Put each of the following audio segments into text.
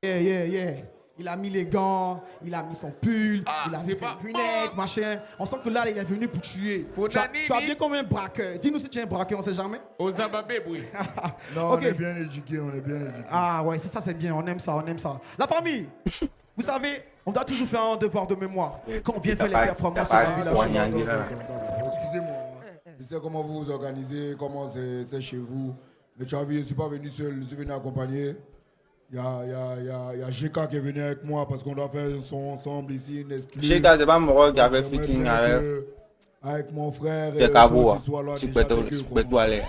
Yeah, yeah, yeah. Il a mis les gants, il a mis son pull, Ah, il a mis c'est ses pas lunettes, machin. On sent que là, il est venu pour tuer. Pour Tu as Nanini. bien comme un braqueur. Dis-nous si tu es un braqueur, on sait jamais. Au Zimbabwe, oui. Non, Ok. on est bien éduqués, on est bien éduqués. Ah ouais, c'est ça, c'est bien. On aime ça, on aime ça. La famille, vous savez, on doit toujours faire un devoir de mémoire quand on vient faire les performances sur la village. Excusez-moi. Je sais comment vous vous organisez, comment c'est chez vous. Mais tu as vu, je ne suis pas venu seul, je suis venu accompagner. Il y a GK qui est venu avec moi parce qu'on doit faire un son ensemble ici, une exclue. GK, c'est pas mon qui avait J'aimerais footing bien avec avec mon frère. c'est Cabo. ce soir-là, Tu déjà peux avec eux, tout aller. Ça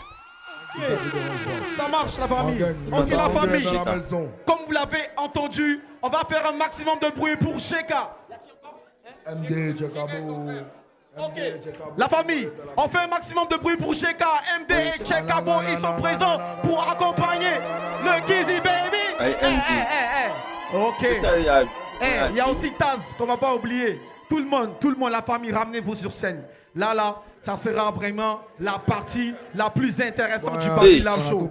vous dérange pas. Ça marche, la famille. On Ok, la famille. dans la maison. Comme vous l'avez entendu, on va faire un maximum de bruit pour Sheka. MD, Chekabo. Ok. La famille, on fait un maximum de bruit pour Sheka, MD et Chekabo. Ils sont présents pour accompagner le Kizzy Baby. Hey, MD. Ok. Il y a aussi Taz qu'on va pas oublier. Tout le monde, la famille, ramenez-vous sur scène. Là, ça sera vraiment la partie la plus intéressante du Baby Love Show.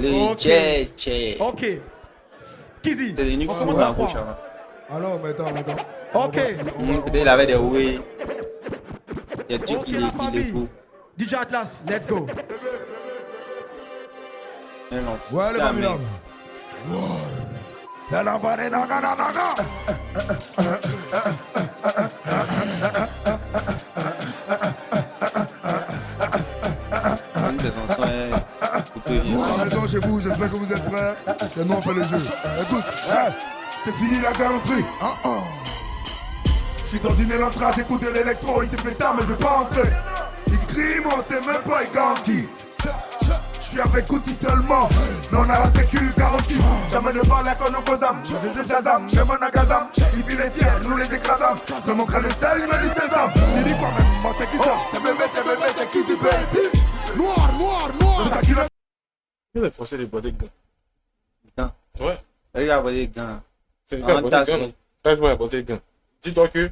Les Tché. Ok. Kizzy, C'est une on fou commence dans à la bouche. croire. Alors, maintenant. Ok. Peut-être il avait des oui. Il y a des trucs Ok, qui la les famille. coups. DJ Atlas, let's go. Ouais, les Babylone. C'est la barre naga naga. C'est son son. La maison chez vous, j'espère que vous êtes prêts. C'est nous, on fait le jeu. Écoute, c'est fini la galanterie. Je suis dans une élantrage, j'écoute de l'électro, il s'est fait tard, mais je veux pas entrer. Il crie, mais on sait même pas, il garantit. Je suis avec Gucci seulement, mais on a la sécu garantie. Jamais ne parle qu'on nous posam, je Shazam, je mon agazam. Il vit les fiers, nous les écrasam. C'est mon crâne sel, il me dit sésame. Tu dis quoi même, moi c'est qui ça? C'est bébé, c'est qui c'est baby. Noir. Il est forcé de boire des gants. Ouais. Il a boire des gants. C'est le gars qui boire des gants. T'as pas boire des gants. Dis-toi que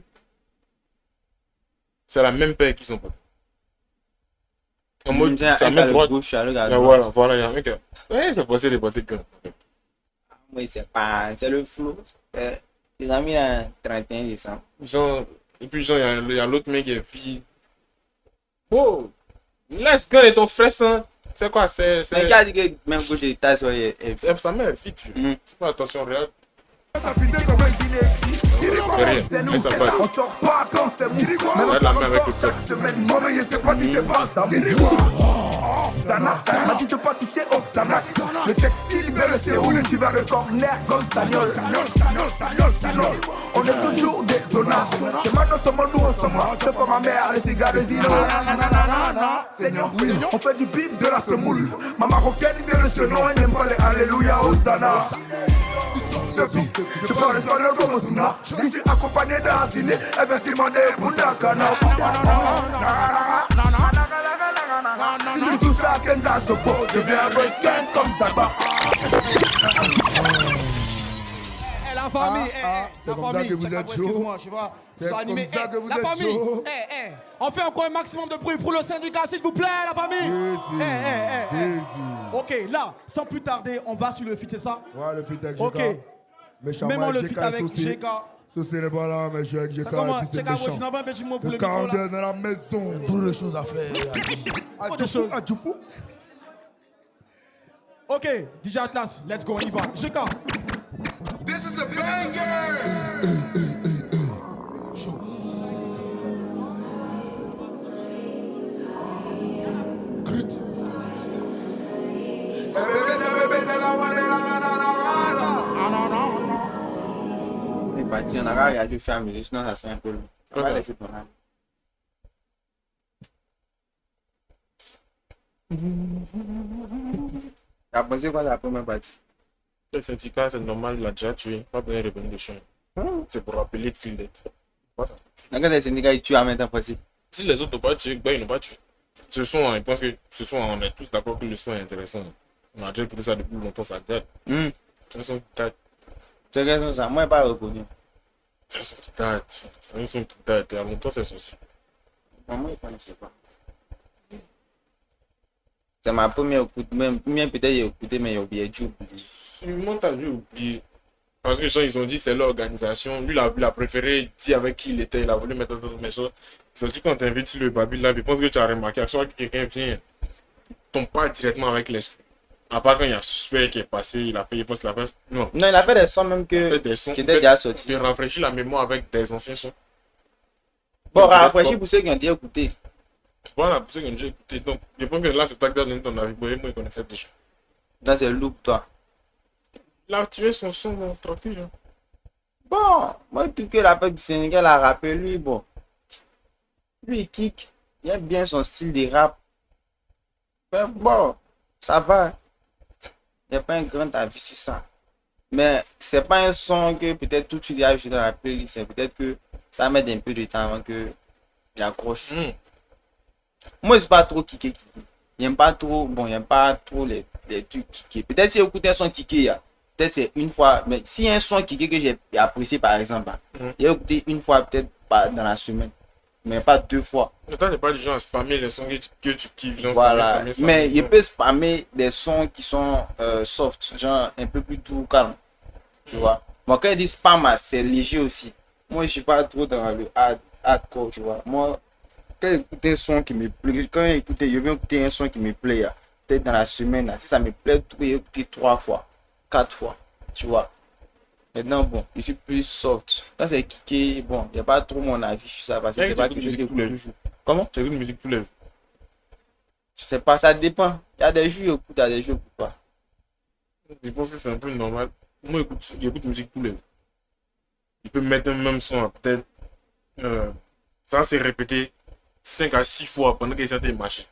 c'est la même paire qu'ils ont pas. En mode, ça met droite. Voilà, il y a un mec. Ouais, c'est forcé de boire des gants. Oui, c'est le flou. Les amis, le 31 décembre. Genre, et puis genre, il y a l'autre mec et puis. Oh! Laisse gun et ton frère, ça. C'est quoi? C'est. Mais il a dit que même que j'ai tassé, ça met vite. Fais attention, regarde. C'est nous, on sort pas quand c'est mou. Regarde la main avec le cœur. Maman, je sais pas si c'est pas ça. Sana, m'a dit de pas toucher au Sana. Le textile vers le séoul, tu vas le corner comme Sagnol. On est toujours des zonas. C'est maintenant seulement nous en sommes. C'est pour ma mère, les cigares, les îlots. Seigneur, on fait du bif de la semoule. Ma marocaine, bien le surnom, elle n'aime pas les Alléluia, Hosanna. Je parle espagnol comme Ozuna. Je suis accompagné d'un ciné, effectivement des Bundakana. Si je touche à Kenza Chopo, je viens américain comme ça va. La famille, c'est comme ça que vous êtes chaud. C'est comme ça que vous êtes chaud. On fait encore un maximum de bruit pour le syndicat, s'il vous plaît, la famille. Si. Ok, là, sans plus tarder, on va sur le feat, c'est ça? Ouais, le feat avec GK. Ok. Même le feat avec GK. Saucé n'est pas là, mais je suis avec GK et puis c'est méchant. Le 42 dans la maison. Trop de choses à faire. Tu fous? Ok, DJ Atlas, let's go, on y va. GK. This is a banger! Il est parti, on a regardé faire la musique, sinon ça serait un peu long. On va laisser ton âme. T'as pensé quoi la première partie? Le syndicat, c'est normal, il a déjà tué. Pas besoin de revenir dessus. C'est pour rappeler de fil d'être. Quand les syndicats ils tuent en même temps possible. Si les autres n'ont pas tué, ben ils n'ont pas tué. Ce son, je pense que ce son, on est tous d'accord que le son est intéressant. On a déjà écouté ça depuis longtemps, ça date. C'est un son qui date. C'est quelque ça, moi je pas reconnu. C'est un son qui date. C'est un son qui date. Il y a longtemps, c'est sorti. Moi je ne connaissais pas. C'est ma première écoute, même peut-être j'ai écouté, mais j'ai oublié. Moi, t'as vu oublier. Parce que les gens, ils ont dit c'est l'organisation. Lui, il a préféré dire avec qui il était. Il a voulu mettre d'autres messages. Ils ont dit quand tu invites sur le Babil là, je pense que tu as remarqué, à chaque fois que quelqu'un vient, il tombe pas directement avec l'esprit. À part quand il y a un suspect qui est passé, il a fait, il passe la face. Non. Non, il a fait des sons même Il a que, fait des sons. qui étaient déjà sortis. Il rafraîchit la mémoire avec des anciens sons. Bon, rafraîchis pour ceux qui ont déjà écouté. Voilà, pour ceux qui ont déjà écouté. Donc, je pense que là, c'est Tagda dans ton avis. Moi, il connaissait déjà. Dans ces loops, toi. Il a tué son son, bon, tranquille. Hein. Bon, moi, tout que la peuple du Sénégal a rappelé, lui, bon. Lui, il kick. Il aime bien son style de rap. Mais bon, ça va. Il n'y a pas un grand avis sur ça. Mais c'est pas un son que peut-être tout de suite il a ajouté dans la playlist. C'est peut-être que ça met un peu de temps avant que il accroche. Moi, je suis pas trop kické. J'aime pas trop, bon, j'aime pas trop les trucs kické. Peut-être si j'écoute un son kické, peut-être c'est une fois. Mais si y a un son kické que j'ai apprécié, par exemple, j'ai écouté une fois, peut-être pas dans la semaine. Mais pas 2 fois. Toi, t'es pas du genre à spammer les sons que tu kiffes. Genre Voilà. spammer, Mais il peut spammer des sons qui sont soft, genre un peu plus tout calme. Tu vois. Moi, quand il dit spam, c'est léger aussi. Moi, je suis pas trop dans le hardcore, tu vois. Moi, quand j'écoute un son qui me plaît, je vais écouter un son qui me plaît, peut-être dans la semaine, si ça me plaît, je vais écouter 3 fois, 4 fois, tu vois. Maintenant, bon, je suis plus soft. Quand c'est kické, bon, il n'y a pas trop mon avis sur ça parce que c'est pas que je l'écoute toujours. Comment? Tu écoutes une musique tous les jours. Je sais pas, ça dépend. Il y a des jours j'écoute, il y a des jours j'écoute pas. Je pense que c'est un peu normal. Moi, j'écoute musique tous les jours. Il peut mettre un même son, peut-être. Ça s'est répété 5 à 6 fois pendant qu'il essaie de marcher.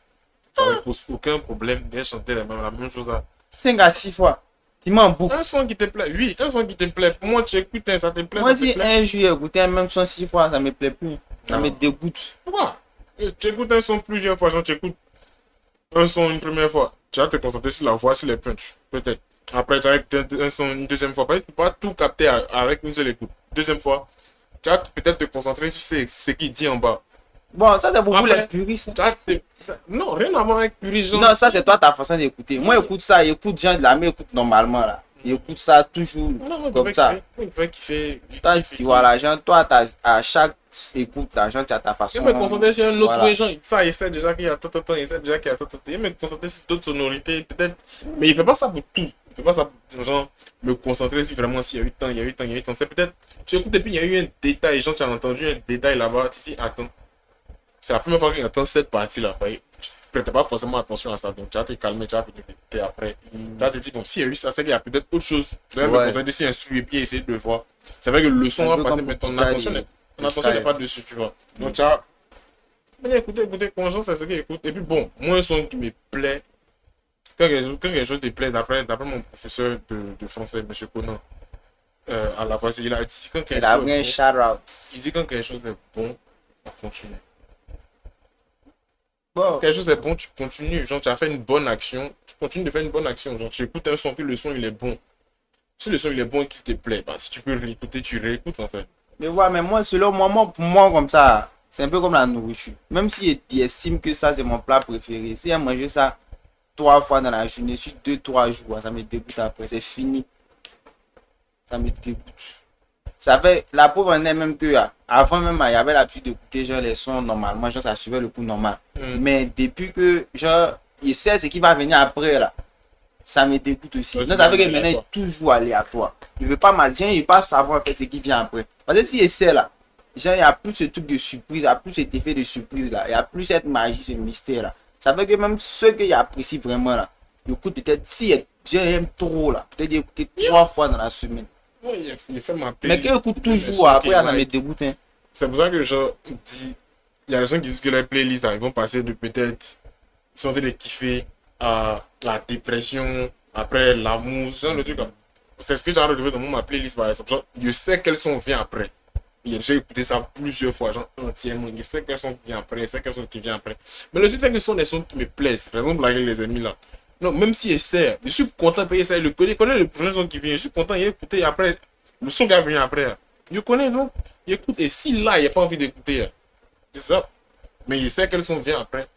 Ça ne pose aucun problème de chanter la même chose. 5 à 6 fois. Tu m'en boucles. Un son qui te plaît, oui, un son qui te plaît. Pour moi, tu écoutes, ça te plaît. Moi, ça te si plaît. un jour j'ai écouté un même son 6 fois, ça me plaît plus. Ça me dégoûte. Pourquoi? Tu écoutes un son plusieurs fois, genre tu écoutes un son une première fois. Tu vas te concentrer sur la voix, sur les punchs, peut-être. Après, tu vas écouter un son une deuxième fois. Parce que tu ne peux pas tout capter avec une seule écoute. Deuxième fois, tu vas peut-être te concentrer sur ce qu'il dit en bas. Bon, ça c'est pour vous Après, les puristes. Non, rien à voir avec puristes. Non, ça c'est toi ta façon d'écouter. Moi, j'écoute ça, j'écoute gens de la main, écoute normalement là. J'écoute ça toujours comme ça. Il fait kiffer. Toi, tu vois l'argent, toi, à chaque écoute, l'argent, tu as ta façon. Il me concentrer sur un autre Voilà. gens. Ça, il sait déjà qu'il y a tout, il sait déjà qu'il y a tout. Il me concentrer sur d'autres sonorités, peut-être. Mais il fait pas ça pour tout. Il fait pas ça pour genre me concentrer si vraiment s'il y a eu temps, il y a eu temps, il y a eu temps. C'est peut-être. Tu écoutes et puis il y a eu un détail. Genre, tu as entendu un détail là-bas. Tu dis, attends. C'est la première fois que j'entends cette partie-là. Tu prêtais pas forcément attention à ça. Donc, tu vas te calmer, tu vas te répéter après. Tu vas te dire, bon, s'il y a eu ça, c'est qu'il y a peut-être autre chose. Tu vas me concentrer sur instruire et puis essayer de le voir. C'est vrai que le son va passer, mais ton attention n'est pas dessus, tu vois. Donc, tu as. Écoutez, conscience, c'est ce qu'il écoute. Et puis, bon, moi, un son qui me plaît, quand quelque chose te plaît, d'après mon professeur de français, M. Conan, à la fois, il a dit quand quelque chose est bon, il dit quand quelque chose est bon, on continue. Quand quelque chose est bon, tu continues. Genre, tu as fait une bonne action, tu continues de faire une bonne action. Genre, tu écoutes un son, puis le son, il est bon. Si le son, il est bon et qu'il te plaît, bah, si tu peux réécouter, tu réécoutes, en fait. Mais ouais, mais moi, selon moi, pour moi, comme ça, c'est un peu comme la nourriture. Même si il estime que ça, c'est mon plat préféré, si j'ai mangé ça 3 fois dans la journée, sur 2-3 jours, ça me dégoûte après, c'est fini. Ça me dégoûte. Ça fait, la pauvre en est même que, avant même, il y avait l'habitude d'écouter genre les sons normalement, genre ça suivait le coup normal. Mais depuis que, genre, il sait ce qui va venir après, là, ça me dégoûte aussi. Donc, ça fait que maintenant, il est toujours aléatoire. Il ne veut pas m'attendre, il ne veut pas savoir en fait ce qui vient après. Parce que s'il sait là, genre, il n'y a plus ce truc de surprise, il n'y a plus cet effet de surprise là, il n'y a plus cette magie, ce mystère là. Ça fait que même ceux qui apprécient vraiment là, ils écoutent peut-être, si j'aime trop là, peut-être écouter 3 fois dans la semaine. Oui, il fait ma mais qui écoute toujours après, ça me dégoûte. Hein. C'est pour ça que je dis, il y a des gens qui disent que les playlists là, ils vont passer de peut-être, ils sont en train de kiffer à la dépression, après l'amour, genre le truc là. C'est ce que j'ai retrouvé dans ma playlist par exemple. Genre, je sais quels son vient après. J'ai écouté ça plusieurs fois, genre entièrement. Je sais quels son qui vient après, je sais quels son qui vient après. Mais le truc c'est que ce sont des sons qui me plaisent. Par exemple, avec les amis là. Non, même s'il essaie, je suis content de payer ça. Il connaît le prochain son qui vient. Je suis content d'écouter après. Le son qui va venir après. Je connais donc. Il écoute. Et si là, il n'a pas envie d'écouter, c'est ça. Mais il sait quel son vient après.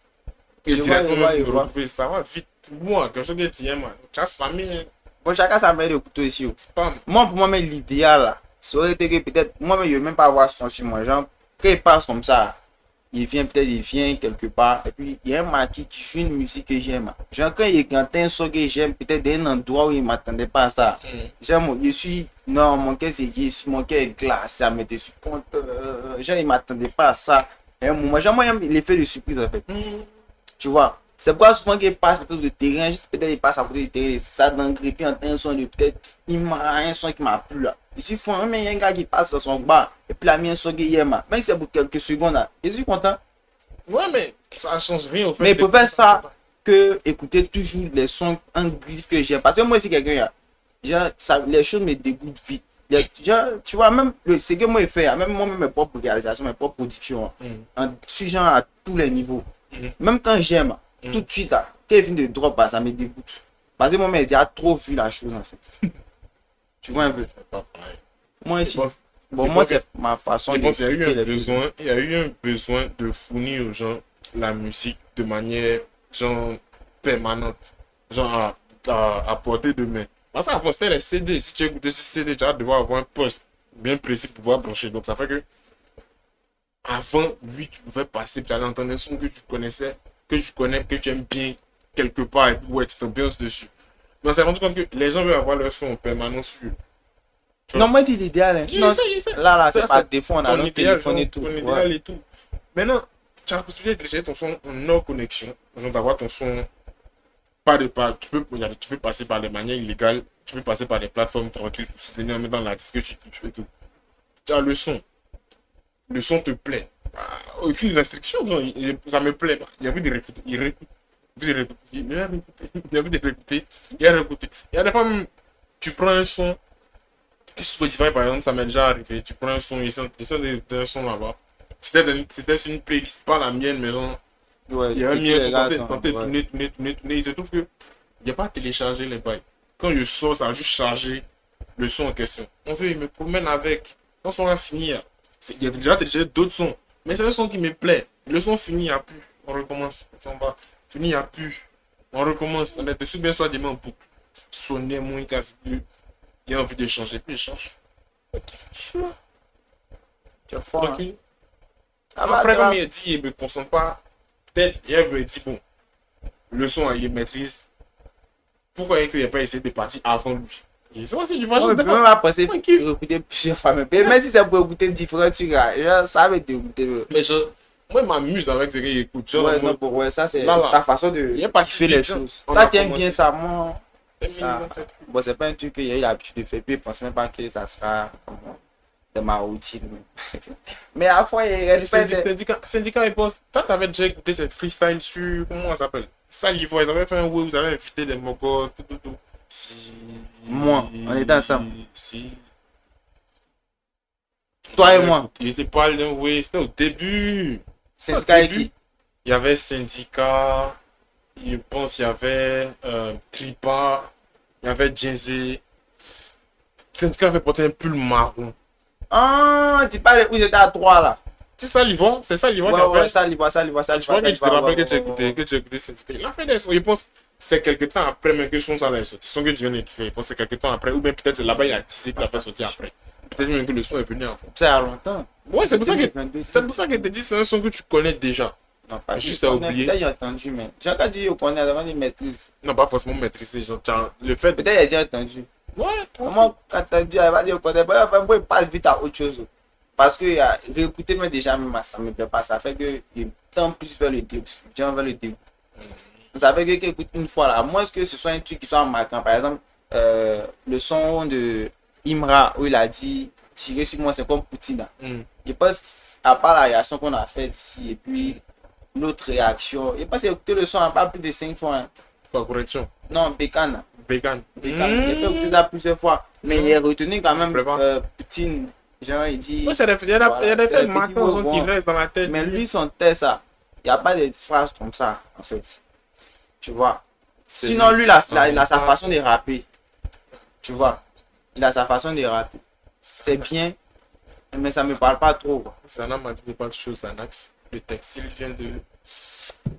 Et directement, de retrouver ça va vite. Moi, quelque chose que tu aimes, tu as spammé. Bon, chacun sa manière d'écouter aussi. Spam. Moi, pour moi, mais l'idéal, là, ça aurait été que peut-être, moi, je ne veux même pas avoir son sur moi. Genre, quand il passe comme ça, il vient quelque part, et puis il y a un maquis qui joue une musique que j'aime. Genre, quand il entend un son que j'aime, peut-être d'un endroit où il ne m'attendait pas à ça. Genre, non, mon cœur est glacé, ça me suis content. Genre, il ne m'attendait pas à ça. Et moi, j'aime l'effet de surprise, en fait. Tu vois? C'est pourquoi souvent qu'il passe peut-être de terrain, juste peut-être il passe à côté du terrain, ça dans puis entend un son de peut-être, il m'a un son qui m'a plu là. Ici, il y a un gars qui passe dans son bar, et puis il a mis un son qui aime. Même si c'est pour quelques secondes là, je suis content. Ouais, mais ça change rien au fait. Mais il peut faire ça que écouter toujours les sons en griffe que j'aime. Parce que moi, si quelqu'un, genre, les choses me dégoûtent vite. Genre, tu vois, même ce que moi je fais, même moi, mes propres réalisations, mes propres productions, en genre à tous les niveaux. Même quand j'aime, tout de suite, là, quand il vient de drop, ça me dégoûte. Parce que moi, j'ai déjà trop vu la chose en fait. Tu vois un peu. Moi ici. Bon, moi, c'est ma façon de. Il y a eu un besoin de fournir aux gens la musique de manière genre permanente, genre à portée de main. Parce qu'avant, c'était les CD. Si tu écoutes ce CD, tu vas devoir avoir un poste bien précis pour pouvoir brancher. Donc, ça fait que avant, lui, tu pouvais passer, tu allais entendre un son que tu connaissais, que tu connais, que tu aimes bien quelque part, et puis ouais, tu t'ambiances dessus. Mais on s'est rendu compte que les gens veulent avoir leur son en permanence sur. Non, moi, c'est l'idéal. Hein. Je sais. Là, c'est pas défaut, on a notre téléphone et tout. Et tout. Maintenant, tu as la possibilité de télécharger ton son en hors connexion. Genre d'avoir ton son pas de pas. Tu peux passer par les manières illégales. Tu peux passer par les plateformes tranquilles pour soutenir dans la disque que tu kiffes et tout. Tu as le son. Le son te plaît. Aucune restriction. Genre, ça me plaît. Il y a envie de réécouter. Il réécoute. Il a envie de réécouter. Il a réécouté. Il y a des fois, tu prends un son. Spotify par exemple, ça m'est déjà arrivé. Tu prends un son, il y a un son là-bas. C'était sur une playlist, pas la mienne, mais genre. Ouais, il y a un mien sur santé, tourner. Il se trouve que il n'y a pas téléchargé les bails. Quand je sors, ça a juste chargé le son en question. On veut, il me promène avec. Quand le son a fini, il y a déjà téléchargé d'autres sons. Mais c'est un son qui me plaît. Le son fini, il n'y a plus. On recommence. Fini, il n'y a plus. On recommence. On est dessus, bien soit des mains pour sonner moins casse. Il a envie de changer, puis il change. Tu es fort. Tranquille. Après, comme il a dit, il ne me concentre pas. Peut-être, il me dit, bon, le son, il maîtrise. Pourquoi il n'a pas essayé de partir avant lui? C'est moi si tu vois, je peux même pas penser écouter plusieurs fois. Même si c'est pour écouter différents trucs, ça va t'écouter. Mais moi, je m'amuse avec ce qu'il écoute. Ouais, ça, c'est ta façon de faire les choses. Toi, tu aimes bien ça, moi. Ça, bon, c'est pas un truc qu'il a eu l'habitude de faire, puis il pense même pas que ça sera de ma routine. Mais à la fois, il respecte. Syndicat, il pense. Toi, tu avais déjà écouté cette freestyle sur. Comment ça s'appelle? Salivo, ils avaient fait un way, vous avez invité des mocos, tout. Si. Moi, on était ensemble. Si. Toi et moi. Il était pas d'un way, c'était au début. Syndicat et qui? Il y avait Syndicat. Je pense qu'il y avait Tripa, il y avait Jay-Z. Syndicat avait porté un pull marron. Ah, tu parles où j'étais à 3 là. C'est ça, Livon? C'est ça, Livon? Ouais, ça, Livon. Tu vois que tu te rappelles que tu as écouté Syndicat. Il a fait des sons. Je pense que c'est quelques temps après même que son ça est sorti. Son que tu viens de faire. Je pense que c'est quelques temps après. Ou bien peut-être là-bas, il a tissé qu'il a fait sortir après. Peut-être même que le son est venu en fait. C'est à longtemps. Ouais, c'est pour ça que je te dis c'est un son que tu connais déjà. Non, pas juste à oublier. Peut-être j'ai entendu, mais j'ai encore dit qu'on connaît avant de maîtrise. Non, pas forcément maîtriser. Genre, le fait. Peut-être j'ai déjà entendu. Ouais, moi, quand tu as dit, elle va dire qu'on connaît pas, enfin, il passe vite à autre chose. Parce que réécouter, mais déjà, ça ne me plaît pas. Ça fait que il tend plus vers le dégoût. Vers le dégoût. Ça fait que écoute une fois là, à moins que ce soit un truc qui soit marquant. Par exemple, le son de Imra où il a dit tirer sur moi, c'est comme Poutine. Je pense, à part la réaction qu'on a faite ici, et puis l'autre réaction, je pense écouter le son pas plus de 5 fois. Hein. Pas correction. Non, Bécane. Bécane. J'ai écouté ça plusieurs fois. Mais il est retenu quand même Poutine. Genre, il dit. Oui, il y a des faits marquants qui restent dans la tête. Mais lui, son texte, il n'y a pas de phrases comme ça, en fait. Tu vois. Sinon, lui, il a sa façon de rapper. Tu vois. Il a sa façon de rapper. C'est bien, mais ça ne me parle pas trop. Sana m'a dit pas de choses, Anax. Le textile vient de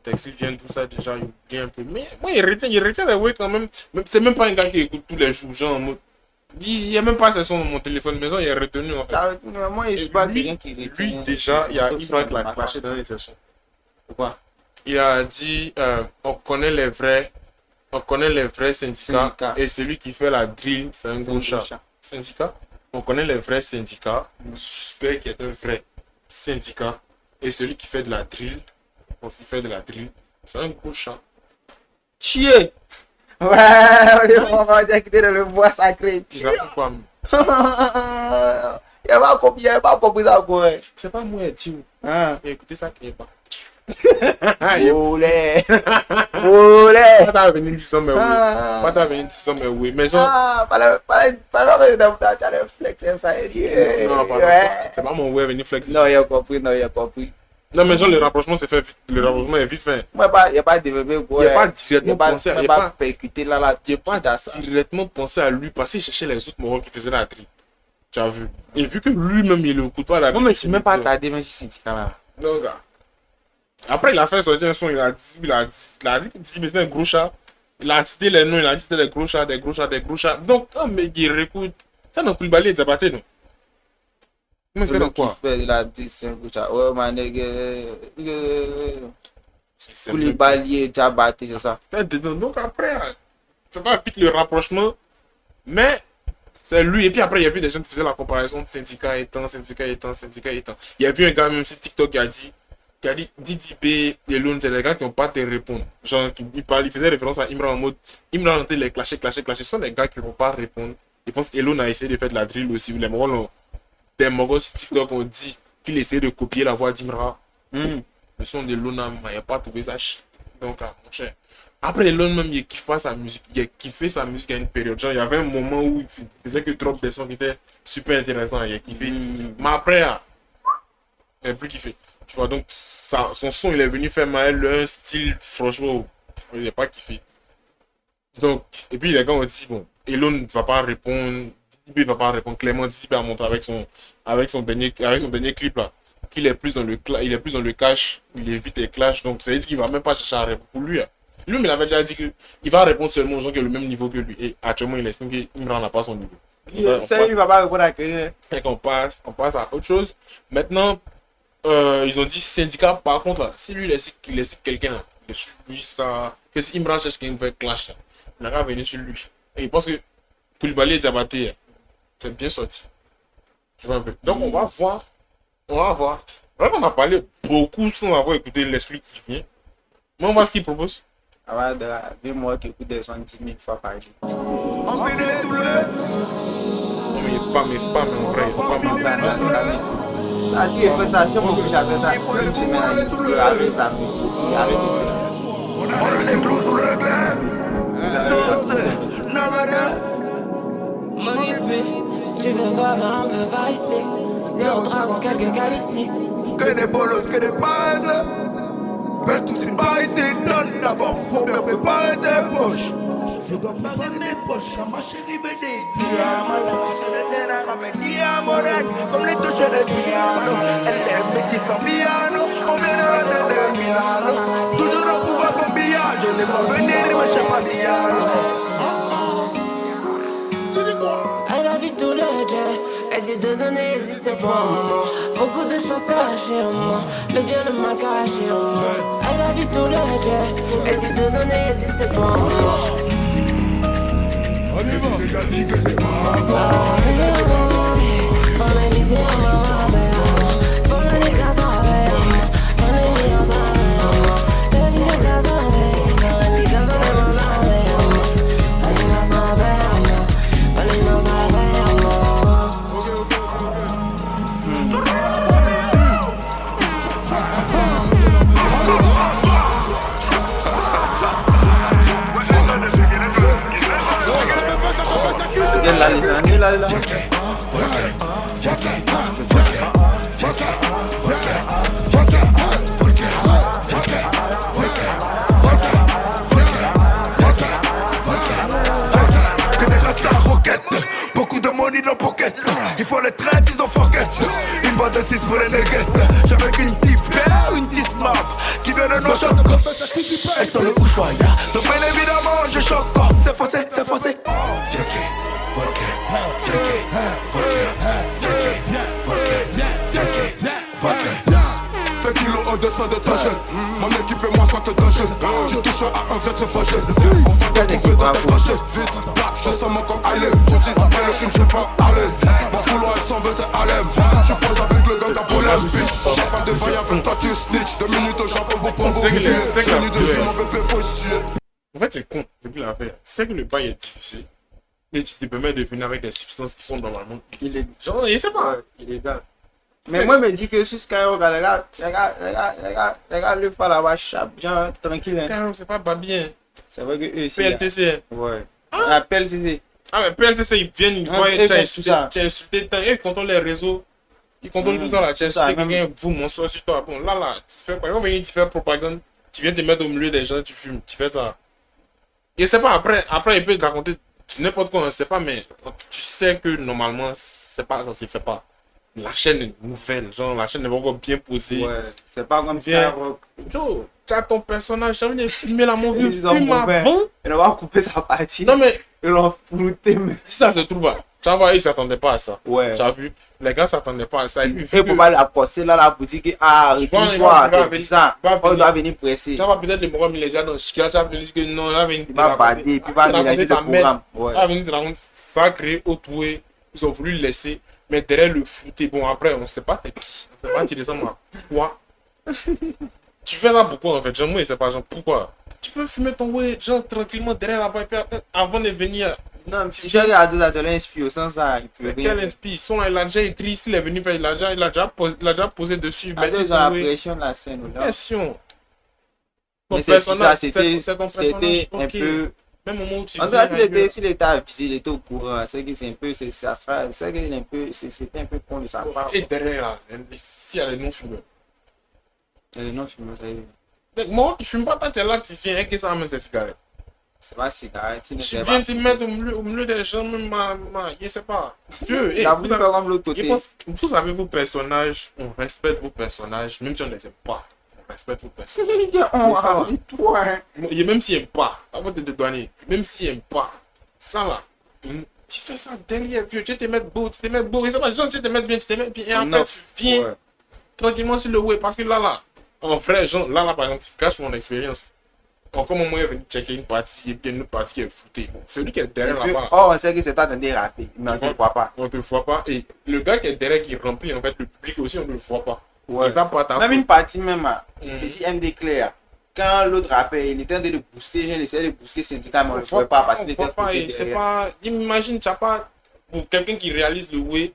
contexte, il vient tout ça déjà, il oublie un peu. Mais moi, il retient les ouais quand même. C'est même pas un gars qui écoute tous les jours, genre en mode. Il n'y a même pas ses sons dans mon téléphone maison, il est retenu en fait. Moi, je suis pas quelqu'un qui retient. Lui, déjà, il y a Ibra qui l'a clashé dans les sessions. Pourquoi? Il a dit on connaît les vrais syndicats et celui qui fait la drill, c'est un gros chat. Syndicat, on connaît les vrais syndicats, suspect qui est un vrai syndicat et celui qui fait de la drill, c'est un gros chat. Chier! Ouais, on va dire qu'il est dans le bois sacré. Je sais pas pourquoi. Il n'y a pas compris ça quoi. C'est pas moi, Tio. Écoutez ça qui est pas. Olé! Pas t'as venu dire ça, mais oui. Pas t'as venu dire ça, mais oui. Mais genre. Pas le flex, ça y est. Non, c'est pas mon ouais venir flex. Non, il a compris. Non, mais genre, le rapprochement s'est fait vite. Le rapprochement est vite fait. Il n'y a pas développé quoi. Il n'y a pas directement pensé à. Il n'y a pas percuté là. Il n'y a pas directement pensé à lui parce qu'il cherchait les autres morons qui faisaient la tri. Tu as vu. Et vu que lui-même, il ne écoute pas la. Non, mais je ne suis même pas attardé, même si c'est là. Non, gars. Après, il a fait sortir un son, il a dit mais c'est un gros chat. Il a cité les noms, il a dit c'était des gros chats. Donc, mais il réécoute. Ça n'a plus balé et Zabaté, non? Mais c'était dans quoi? Il a dit c'est un gros chat. Ouais, man, Koulibaly et Zabaté, c'est ça. Donc après, ça va vite le rapprochement. Mais c'est lui. Et puis après, il y a vu des gens qui faisaient la comparaison de syndicat étant. Il y a vu un gars, même sur TikTok, qui a dit Didi B et Elon, c'est des gars qui n'ont pas te répondre. Genre, il faisait référence à Imran en mode Imran a les clasher. Ce sont des gars qui ne vont pas répondre. Je pense qu'Elon a essayé de faire de la drill aussi. Les Mongols sur TikTok ont dit qu'il essayait de copier la voix d'Imran. Le son de Elon, il n'a pas trouvé ça. Donc, mon cher. Après, Elon même, il kiffe pas sa musique. Il a kiffé sa musique à une période. Genre, il y avait un moment où il faisait que trop des sons qui étaient super intéressants. Il a kiffé. Mais après, il n'a plus kiffé. Tu vois, donc son son, il est venu faire mal, un style, franchement, il n'a pas kiffé. Donc, et puis les gars ont dit, bon, Elon ne va pas répondre, DDB ne va pas répondre, Clément DDB a montré avec son dernier clip là, qu'il est plus dans le cash, il évite les clashs, donc ça veut dire qu'il ne va même pas chercher à répondre pour lui. Lui, il avait déjà dit qu'il va répondre seulement aux gens qui ont le même niveau que lui, et actuellement, il estime qu'il ne rend pas son niveau. Ça, il ne va pas répondre à quelqu'un. Et qu'on passe à autre chose. Maintenant, ils ont dit syndicat, par contre, là, si lui laisse quelqu'un, lui ça, que si Imran cherche quelqu'un qui fait clash, là, il va venir sur lui. Et il pense que Koulibaly et Diabaté, c'est bien sorti. Tu vois un peu. Donc on va voir. Alors on a parlé beaucoup sans avoir écouté l'esprit qui vient. Mais on voit ce qu'il propose. Avant de la moi qui écoute des 110 000 fois par jour. On fait des douleurs. Non mais il spam en vrai, il spam. Ça, si il fait ça, si on bouge avec ça, une semaine, il arrête ta musique, il arrête de faire. On a les clous sous le bain. Sauce, nagada. Magnifique, si tu veux voir un peu par ici. Zéro dragon, quelques gars ici. Que des bolos, que des bases. Veulent tous une baille, c'est donne. D'abord, faut bien préparer tes poches. Je dois préparer mes poches à ma chérie BD. Diamant, touche de terrain comme un diamant, comme les touches de piano. Elle est métisse en piano, on vient de rentrer de Milano. Toujours au pouvoir comme billard, je n'ai pas venir, mais je sais pas si Elle a vu tout le jet, elle dit de donner, elle dit c'est pour moi. Beaucoup de choses cachées en moi, le bien ne m'a caché en moi. Elle a vu tout le jet, elle dit de donner, elle dit c'est pour moi. on y va. Déjà dit que c'est pas là. Beaucoup de money dans pocket. Il faut les traits, ils ont forget. Une boîte de 6 pour les nuggets. J'avais qu'une petite paire, une petite smart qui vient de nos shots. elle sent le Ushuaïa. Donc bien évidemment, je choque. C'est faussé, c'est faussé. Viens, Volker, Volker. 5 kilos en descend de ta chaîne. Mon équipe et moi soit te tâcher. Tu touches à un verre fâché. On va te couper dans ta cachette. Vite, je sens mon corps aller. Tu dis après le film, je vais aller. Mon couloir elle s'en veut, c'est Alem. Tu poses avec le gang à problème. Bitch, j'ai pas de bail avec toi, tu snitch. 2 minutes au Japon, vous pour vous chier. Fini de jouer, mon bébé, faut chier. En fait, c'est con, depuis l'affaire. C'est que le bail est difficile. Et tu te permets de venir avec des substances qui sont normalement. Genre, je sais pas. Illégal. Mais moi, je me dis que sur Skyrock, les gars, le font là-bas, genre, tranquille. Hein. Skyrock, c'est pas bien. C'est vrai que eux aussi. PLTC. Ouais. Ah, PLTC. Ah, mais PLTC, ils viennent, ils voient, tu as insulté, ils contrôlent les réseaux. Ils contrôlent tout ça là. Tu as insulté quelqu'un, boum, on sort sur toi. Bon, là, tu fais quoi? Ils vont venir te faire propagande. Tu viens te mettre au milieu des gens, tu fumes, tu fais ça. Je sais pas, après, il peut te raconter n'importe quoi, on ne sait pas, mais tu sais que normalement, c'est pas, ça se fait pas. La chaîne est nouvelle, genre la chaîne est encore bien posée. Ouais, c'est pas comme Skyrock. Joe, tu as ton personnage, tu as envie de filmer la mon vieux, filme avant. Il va couper sa partie. Non mais, ils l'ont flouté, mais. Si ça se trouve, tu vois, ils s'attendaient pas à ça. Ouais. Tu as vu, les gars s'attendaient pas à ça. Et pour pas l'accoster là, la boutique, ah, recule-toi, c'est bizarre. On doit venir presser. Tu vas peut-être le moment, il est déjà dans le chica, tu vas venir dire que non, il va venir. Il va bader, puis il va mélanger le programme. Il va venir te raconter, ça a créé Otoué, ils ont voulu le laisser. Mais derrière le foot, bon après, on ne sait pas t'es qui. On ne sait pas tu descends moi. Quoi? Tu fais ça pourquoi en fait? Genre, moi, je sais pas, genre, pourquoi? Tu peux fumer ton way, genre, tranquillement derrière la bas avant de venir. Non, si j'ai regardé ça, ça l'inspire sans ça. C'est quel inspire? Son là, il a déjà écrit, s'il est venu faire, il a déjà posé dessus. Mais ils ont la pression de la scène. Pression. Ton personnage, c'était un peu. Même au moment où tu en tout cas, s'il était avisé, il était au courant. C'est que c'est un peu, c'était un peu con de sa part. Et derrière, là, s'il y a les non-fumeurs. Les non-fumeurs, ça y est. Moi, qui ne fume pas tant que là, tu viens et que ça amène ses cigarettes. C'est pas cigarette. Tu viens te mettre au milieu des gens, même je sais pas. Dieu, vous savez vos personnages, on respecte vos personnages, même si on ne les aime pas. Respecte vos personnages. Et même s'ils n'aiment pas, avant de te douaner, même s'ils n'aiment pas, ça là, tu fais ça derrière, vieux, tu te mets beau, tu te mets beau, et ça va, genre, tu te mets bien, et après tu viens tranquillement sur le web, parce que là, en vrai, genre, là, par exemple, tu caches mon expérience. Encore mon moyen de venir checker une partie, et puis une autre partie qui est foutée. Bon, celui qui est derrière là-bas. Oh, on sait que c'est toi de déraper, mais on ne te voit pas. On ne te voit pas, et le gars qui est derrière qui remplit, en fait, le public aussi, on ne le voit pas. Ouais. Ça, même une partie même, petit MD Claire, quand l'autre rappelle, il était en train de booster, j'ai essayé de booster syndicat, mais on ne le voit pas parce qu'il était c'est pas, imagine, tu n'as pas, pour quelqu'un qui réalise le web,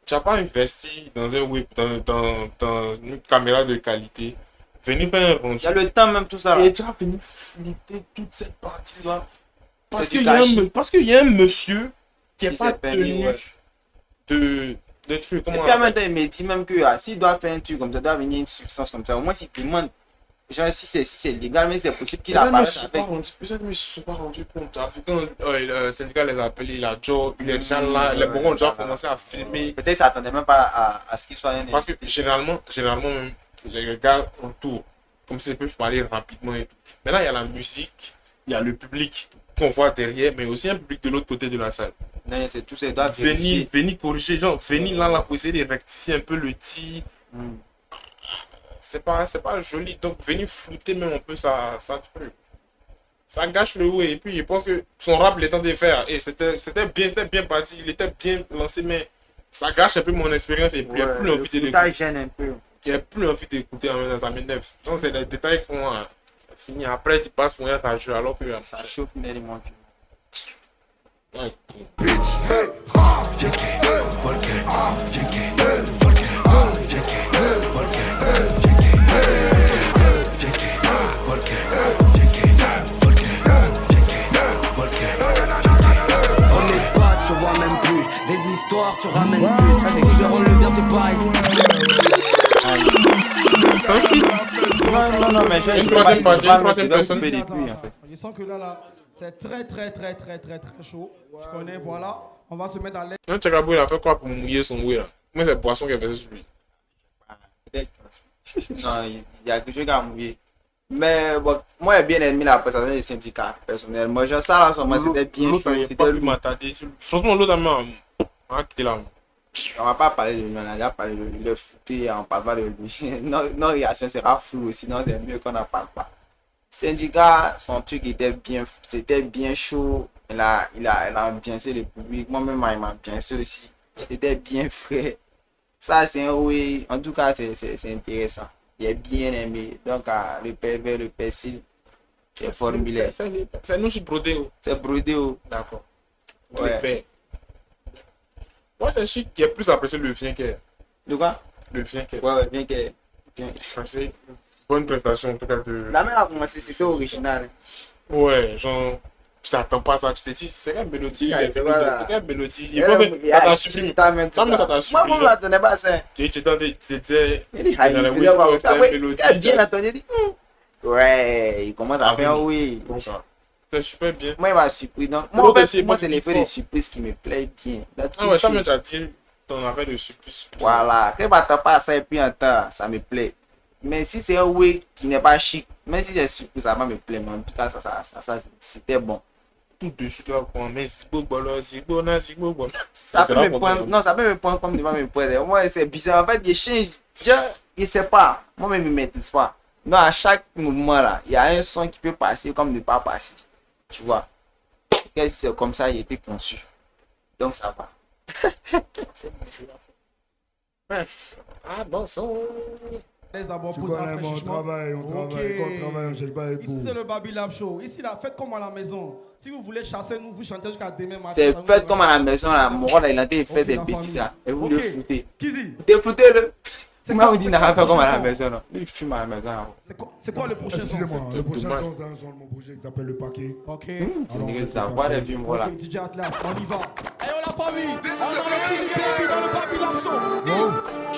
tu n'as pas investi dans un web, dans une caméra de qualité, venir faire un rendu. Il y a le temps même tout ça. Et tu vas venir flouter toute cette partie-là. Parce qu'il y a un monsieur qui n'est pas tenu de trucs. Et puis en même temps, il me dit même que s'il doit faire un truc comme ça, il doit venir une substance comme ça. Au moins, s'il demande, genre si c'est légal, mais c'est possible qu'il apparaisse avec. Peut-être qu'ils ne se sont pas rendus compte. Quand le syndicat les a appelés, il a est déjà là, les bons ont déjà commencé à filmer. Peut-être qu'ils ne s'attendaient même pas à ce qu'il soit un. Parce que généralement même, les gars autour, comme ça, ils peuvent parler rapidement et tout. Maintenant, il y a la musique, il y a le public qu'on voit derrière, mais aussi un public de l'autre côté de la salle. Non, c'est tout ça, doit venir corriger, genre, venir là pour essayer de rectifier un peu le tir. C'est pas joli, donc venir flouter même un peu ça gâche le way. Et puis, je pense que son rap, il est temps de faire, et c'était bien parti, il était bien lancé, mais ça gâche un peu mon expérience, et puis il n'y a plus envie de l'écouter. Il n'y a plus envie d'écouter en même temps, ça m'énerve. C'est des détails qui font finir. Après, tu passes pour un jeu alors que ça chauffe néanmoins. Ouais. Tu vois même plus des histoires, tu ramènes plus. Si je rends le bien, c'est pareil. C'est un feat. Non, mais j'ai une troisième personne. Je sens que là, c'est très chaud. Je connais, voilà. On va se mettre à l'aise. Un Tchakabou, il a fait quoi pour mouiller son way là? Moi, c'est Poisson qui a fait ça sur lui. Peut-être. Non, il y a quelque chose qui a mouillé. Mais bon, moi j'ai bien aimé la prestation des syndicats, personnellement. Genre ça là, moi c'était bien chaud. L'autre, pas pu m'attarder. Franchement, l'autre, on a quitté là. On va pas parler de lui, on a déjà parlé de lui, le foot, on parle pas de lui. Nos réactions sera flou, sinon c'est mieux qu'on n'en parle pas. Syndicat, son truc c'était bien chaud. Il a ambiancé le public. Moi-même, il m'a ambiancé aussi. C'était bien frais. Ça, c'est un oui. En tout cas, c'est intéressant. Il est bien aimé. Donc, le pervers, le persil, c'est formulaire. C'est nous, je suis brodé. C'est brodé. D'accord. Ouais. Le père. Moi, c'est un chic qui est plus apprécié le vien qu'elle. De quoi? Le vien qu'elle. Ouais, bien que. C'est une bonne prestation, en tout cas. La même a commencé, c'était original. Ouais, genre. Tu t'attends pas à ça, tu t'es dit, c'est quelle mélodie, c'est quelle mélodie. Il pense que ça t'a supprimé. Ça t'a supprimé. Moi, je m'attendais pas à ça. Tu étais Il dit, il a bien attendu, il dit, ouais, il commence à faire oui. C'est super bien. Moi, il m'a surpris. Donc, moi, c'est l'effet de surprise qui me plaît bien. Ah ouais, ça me dit ton affaire de surprise. Voilà, quand il m'attend pas à ça et puis en temps, ça me plaît. Mais si c'est un oui qui n'est pas chic, même si c'est surprise, ça va me plaire. Mais en tout cas, ça c'était bon. Tout de suite, là, mais Zigbo, ça peut me prendre, non, ça peut me prendre comme devant me prendre. Moi, c'est bizarre. En fait, il change. Je sais pas. Moi-même, je ne maîtrise pas. Non, à chaque moment là, il y a un son qui peut passer comme ne pas passer. Tu vois. C'est comme ça, il a été conçu. Donc, ça va. Bref. Ah, bon son. D'abord Tu pour connais mon travail, on travaille, quand on travaille, on cherche pas les Ici, c'est le Baby Lab Show. Ici, là, faites comme à la maison. Si vous voulez chasser nous, vous chantez jusqu'à demain matin. C'est fait comme à la maison, là. Mon rôle, il a été fait des bêtises, là. Et vous le foutez. Kizi. Défoutez-le. C'est moi, vous dites, n'a pas fait comme à la maison, là. Lui, il fume à la maison, là. C'est quoi le prochain son? Excusez-moi, le prochain son, c'est un son de mon projet qui s'appelle Le Paquet. Ok. C'est négocié, ça. Voilà les films, voilà. Ok, DJ Atlas, on y va. Hey, on la famille. On a le petit dans le Baby Lab Show.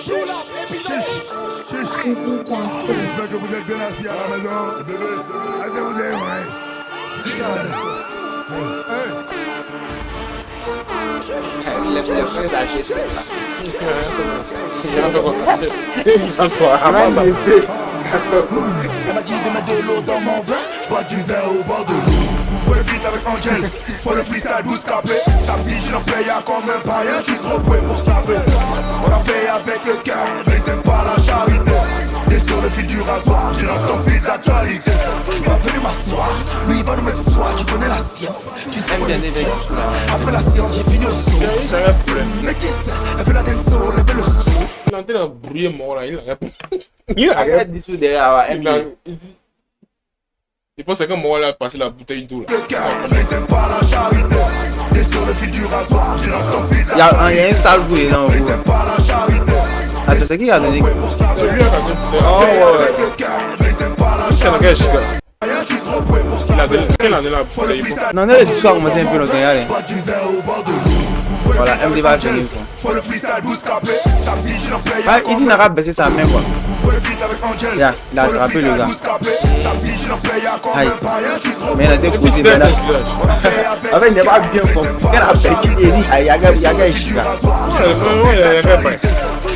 Show là, épisode. J'espère que vous êtes bien assis à la maison. Bébé, est-ce que vous êtes vrai? Les frères âgés, c'est ça. Elle m'a dit de mettre de l'eau dans mon vin. Je bois du vin au bord de l'eau. Ouais, vite avec Angel. Faut le freestyle bouscapé. Ça me dit, je l'en paye comme un païen. Je suis trop doué pour snapper. On l'a fait avec le cœur, mais ils aiment pas la charité. T'es sur le fil du rasoir, j'ai dans ton fil d'actualité. Je suis pas venu m'asseoir, lui il va nous mettre soir. Tu connais la science, tu sais qu'on est après la science, j'ai fini au saut. J'avais un problème. Métis, elle fait la dance, elle fait le saut. Il est en train de brouiller mort là, il a Arrête de dessous derrière, il pense que moi là a passé la bouteille d'eau là. Le cœur, mais c'est pas la charité. T'es sur le fil du rasoir, j'ai dans ton fil il y a un sale bruit dans mais vous. c'est pas la charité. Attends, c'est qui a donné? C'est lui là qui a donné. Oh ouais. Le cœur, mais c'est pas la Il a charité. donné Je suis trop doué pour il a snapper. donné. Quelle année la bouteille? Non, non, le discours a commencé un peu longtemps, allez. Bois du vin au bord de l'eau. Voilà, MD va venir, quoi. Faut le freestyle bouscapé. Ça me dit, je l'en paye. Ah, il dit n'a pas baissé sa main, quoi. Ouais, vite avec Angel. Yeah, il a Faut attrapé le freestyle gars. bouscapé. Ça me dit, je l'en paye comme Aïe. un païen. Je suis trop Mais il a doué. déposé maintenant. En fait, il n'est pas bien compris. Quand il a percuté, il dit, ah, il y a un chica.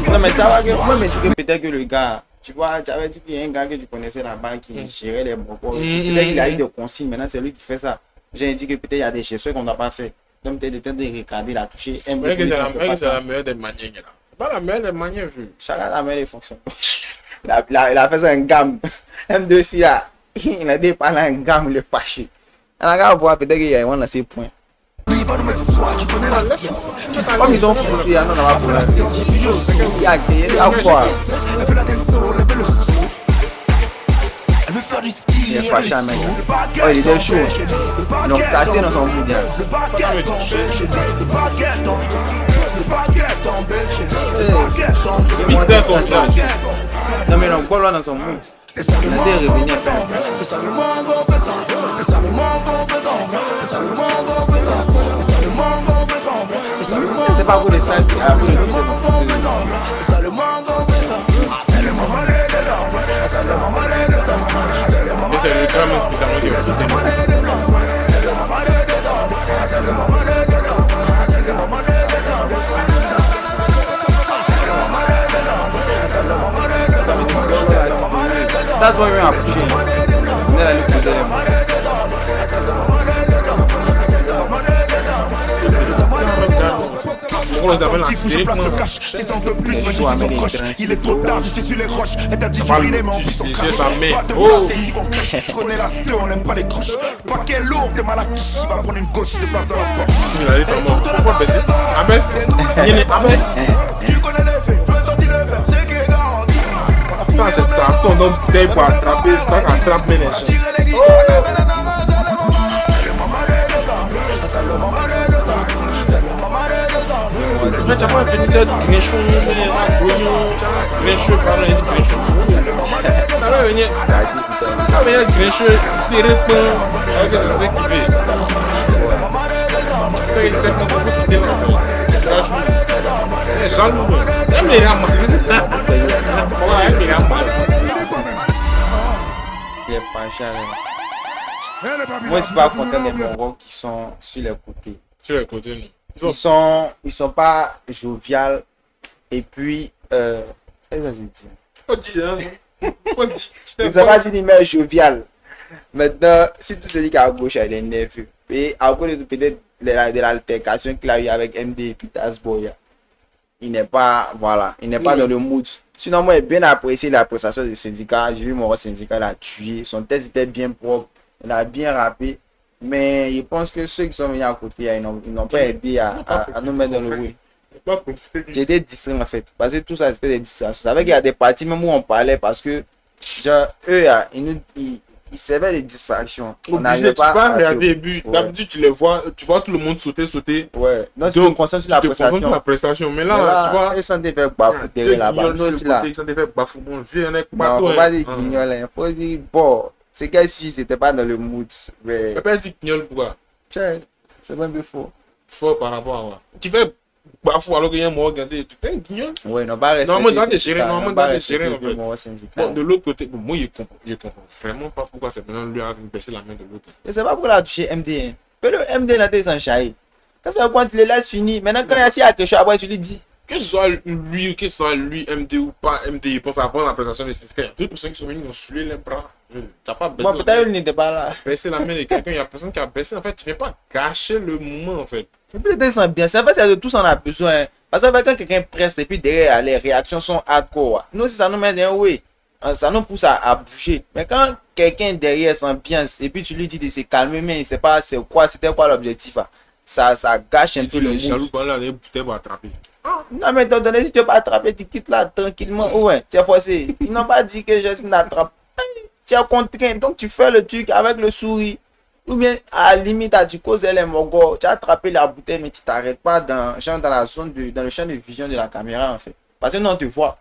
Non, mais tu vois, moi, je me dis que peut-être que le gars, tu vois, tu avais dit qu'il y a un gars que tu connaissais là-bas qui gérait les bocaux. Peut-être qu'il a eu des consignes, maintenant c'est lui qui fait ça. J'ai dit que peut-être il y a des gestions qu'on n'a pas fait. Donc peut-être de regarder, il a touché un peu. C'est la meilleure des manières là. C'est pas la meilleure des manières vu. Chacun a meilleure fonction. Il a fait ça en gamme. M2C là, il a dépanné en gamme, il est fâché. On a qu'à voir peut-être qu'il y a un dans ses points. Comme ils ont foutu, il y a un dans la pointe. Il y a quoi? Il est fâché à mec. Oh, il était chaud. Ils l'ont cassé dans son mood. Mister son plan. Non mais non, quoi là dans son mood. Il a été revenu à peine. C'est pas pour les salles qui a pour le plus Mais c'est le drame spécialement de foot. That's why we're appreciating. on les appelle la Attentif, où je série, place le comment? cash. 6 ans de plus, Les me dit choix qu'ils sont américains. proches. Il est trop tard, je suis sur les roches. Elle t'a dit Parle il est mort, du ils sont sujet, crachés. sa mère. Pas de Oh. place, ici qu'on crèche. Je connais la cité, on n'aime pas les croches. Paquet lourd, t'es mal à qui? Il va prendre une gauche, de place dans la porte. Il a dit ça mort. Pourquoi baisser? Abaisse. Il est abaisse. Tu connais les faits, peu sorti le faire, c'est qui est garanti. Putain, c'est carton donc bouteille pour attraper, c'est toi qui attrape mes légendes. Tirer les guitares, c'est le maman des Mais tu as pas venu dire grinchon, mais ma grognon, tu as grincheux, pardon, il dit grinchon. Tu vas venir grincheux, serré ton, avec le steak qui fait. Tu sais, c'est mon coup qui démarre. Jaloux, même les rames. Voilà, même les rames. Il est fâché. Moi, je suis pas content des Mongols qui sont sur les côtés. Sur le côté, Ils sont pas joviales. Et puis, qu'est-ce que ça se dit? on dit, hein. On dit. Ils sont pas d'une humeur joviale. Maintenant, surtout celui qui est à gauche, il est nerveux. Et à cause de peut-être de l'altercation qu'il a eu avec MD et puis Tasboya, il n'est pas, voilà, il n'est pas dans le mood. Sinon, moi, j'ai bien apprécié la prestation des syndicats. J'ai vu mon syndicat, il a tué. Son test était bien propre. Il a bien rappé. Mais je pense que ceux qui sont venus à côté, ils n'ont pas aidé à nous mettre dans le rouille. J'ai été distrait en fait. Parce que tout ça, c'était des distractions. C'est vrai qu'il y a des parties même où on parlait parce que, genre, eux, ils servaient des distractions. On n'arrivait pas à regarder les buts. D'habitude, tu les vois, tu vois tout le monde sauter. Ouais. Donc, tu te concentres sur la prestation. Mais là, tu vois. Ils sont des faits bafou derrière là-bas. Nous aussi là. Ils sont des faits bafou. Bon, je viens avec non, faut pas dire guignol. Il faut dire, bon, c'est qu'elle suit, c'était pas dans le mood. Mais. Tu pas dire guignol pourquoi? C'est même peu faux. Faux par rapport à moi. Tu fais bafou alors qu'il y a un mot regardé. Tu fais un guignol? Ouais, non, pas respecter. Normalement, dans des gérés, en fait. Bon, de l'autre côté, bon, moi, je comprends vraiment pas pourquoi c'est maintenant lui a baissé la main de l'autre. Je sais pas pourquoi il a touché MD. Mais le MD n'a pas s'enchaîner. Quand tu le laisses finir, maintenant quand il y a quelque chose après, tu lui dis. Que ce soit lui, MD ou pas MD, il pense à prendre la prestation des syndicats. Il y a deux personnes qui sont venues nous saouler les bras. T'as pas baissé. Bon, peut-être qu'il n'était pas là. Baisser la main de quelqu'un, il y a personne qui a baissé. En fait, tu ne viens pas gâcher le moment, en fait. Et puis, ils sont bien. C'est vrai, c'est de tout ça on a besoin. Parce que quand quelqu'un presse et puis derrière, les réactions sont hardcore. Nous, si ça nous met dans oui, ça nous pousse à bouger. Mais quand quelqu'un derrière s'ambiance et puis tu lui dis de se calmer, mais il ne sait pas c'était quoi l'objectif. Ça gâche un peu le mood. Jaloux, là, les bouteilles vont attraper. Non, mais étant donné, si tu ne veux pas attraper, tu quittes là tranquillement. Ouais, tu es forcé. Ils n'ont pas dit que je n'attrape. Tu es contraint. Donc, tu fais le truc avec le sourire. Ou bien, à la limite, tu causes les mogos. Tu as attrapé la bouteille, mais tu t'arrêtes pas dans la zone dans le champ de vision de la caméra, en fait. Parce que nous, on te voit.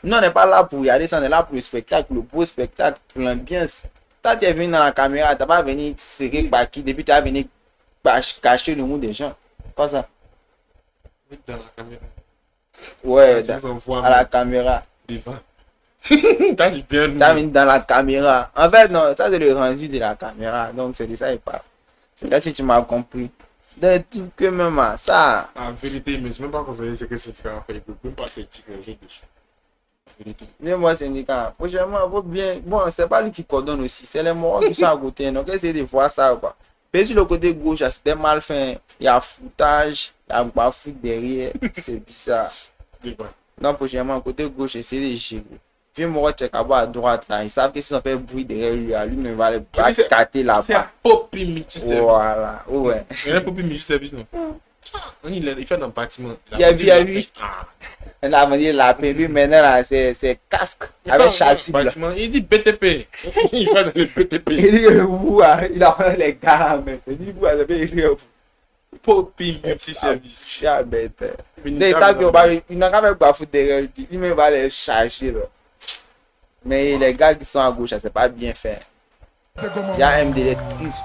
Nous, on n'est pas là pour regarder ça. On est là pour le spectacle, le beau spectacle, pour l'ambiance. Toi, tu es venu dans la caméra. Tu n'as pas venu serrer par qui. Depuis, tu as venu cacher le mot des gens. Quoi ça? Dans la caméra. Ouais, à la caméra. Devant. T'as dit bien. T'as mis dans la caméra. En fait, non, ça c'est le rendu de la caméra. Donc c'est de ça qu'il parle. C'est là si tu m'as compris. De tout que même ça. En vérité, mais c'est même pas qu'on fait ce que c'est fait. Il peut même pas te dire que je dessus. Vérité. Bien moi syndicat. Prochainement, faut bien. Bon, c'est pas lui qui coordonne aussi. C'est les morts qui sont à côté. Donc essayez de voir ça quoi. Mais sur le côté gauche, c'était mal fait. Il y a foutage, il y a bafou derrière. C'est bizarre. Donc prochainement, côté gauche, essayez de gérer. Puis moi, check à droite là. Ils savent que si on fait bruit derrière lui, lui-même va les casser là-bas. C'est un Poppy multi-service. Voilà, ouais. Il y a un Poppy multi-service, non? Il fait dans le bâtiment. Il y a vu. On a vendu la PB, maintenant là, c'est casque avec châssis. Il dit BTP. Il va dans le BTP. Il dit, il a fait les gars, mais il dit, vous avez dit, Poppy multi-service. Ils savent qu'il n'a qu'à pas foutre derrière lui. Il va les charger là. Mais les gars qui sont à gauche, c'est pas bien fait. Il y a un d'électrice.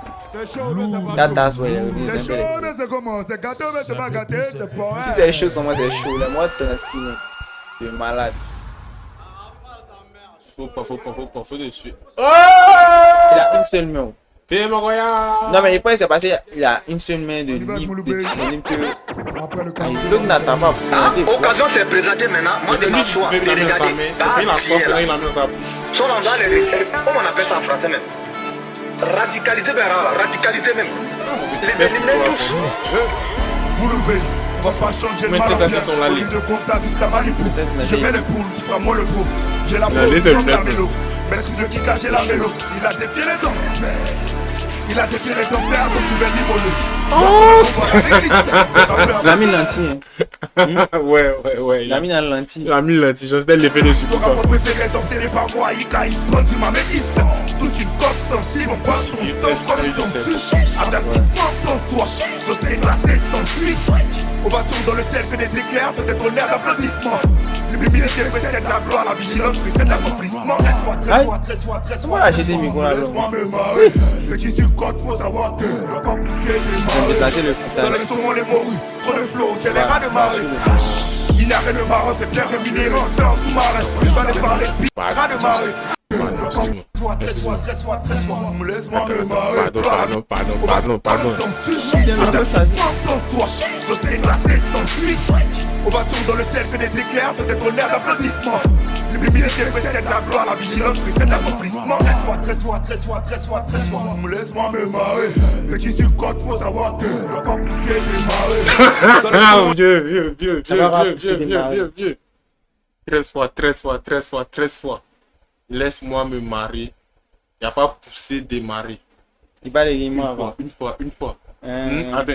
La tasse, ouais, c'est chaud, c'est comment? C'est gâté, mais c'est pas gâté, c'est pas. Si c'est chaud, moi c'est chaud. Les mois transpirent. Tu es malade. Faut dessus. Il a une seule main. Non, mais il pense que c'est parce qu'il a une seule main de libre, disponible que. L'autre n'attend pas pour Occasion s'est présentée maintenant. Moi, c'est lui qui pouvait la main dans sa main. C'est pas il a sorti, maintenant il la met dans sa bouche. Son endroit, comment on appelle ça en français même? Radicalisé, radicalisé même. Les éliminer tous. Mouloubé, On va pas changer le Mais mal en ça, bien. c'est son allée. Au lieu de constat jusqu'à Malibu. Peut-être Si je mets les poules, tu feras moi le beau. J'ai la peau L'allée, c'est comme la lunettes. mélo. Maîtrise le kick, j'ai la mélo. Il a défié les dents. Il a défié les enfers, donc tu vas l'immolo. Il a mis lentille. Ouais. Il a mis dans la lentille. Il a mis l'intelligence, c'était l'effet de Ton substance. rapport préféré, donc c'est par moi. Il caille, bonne tu m'as métisse. Toute une coque sensible, on boit Si, son il sang fait comme un son du suche. Avertissement sans soi. Dossier glacé sans suite. Ovation dans le ciel que des éclairs, fait des tonnerres d'applaudissements. L'humilité précède la gloire, la vigilance précède l'accomplissement. Voilà, j'ai des micros là. Laisse-moi me marrer. Ce qui surcote, faut savoir que on va pas pousser des Ils ont marées. déplacé le Dans foutage. les saumons, les morues, trop de flots, c'est les rats de marée. Il n'y a rien de marrant, c'est bien rémunéré, on fait en sous-marin. Je vais aller parler, rats de marée. Excuse-moi. Excuse-moi. Laisse-moi me marrer. Pardon. Ovation dans le ciel que des éclairs, fait des tonnerres d'applaudissements. L'humilité précède la gloire, la vigilance précède l'accomplissement. Laisse-moi me marrer. Ce qui surcote, faut savoir que on va pas pousser des marées. Ah, vieux. 13 fois. Laisse-moi me marier. Y a pas poussé des marées. Il parle de avant. Une fois. Attends.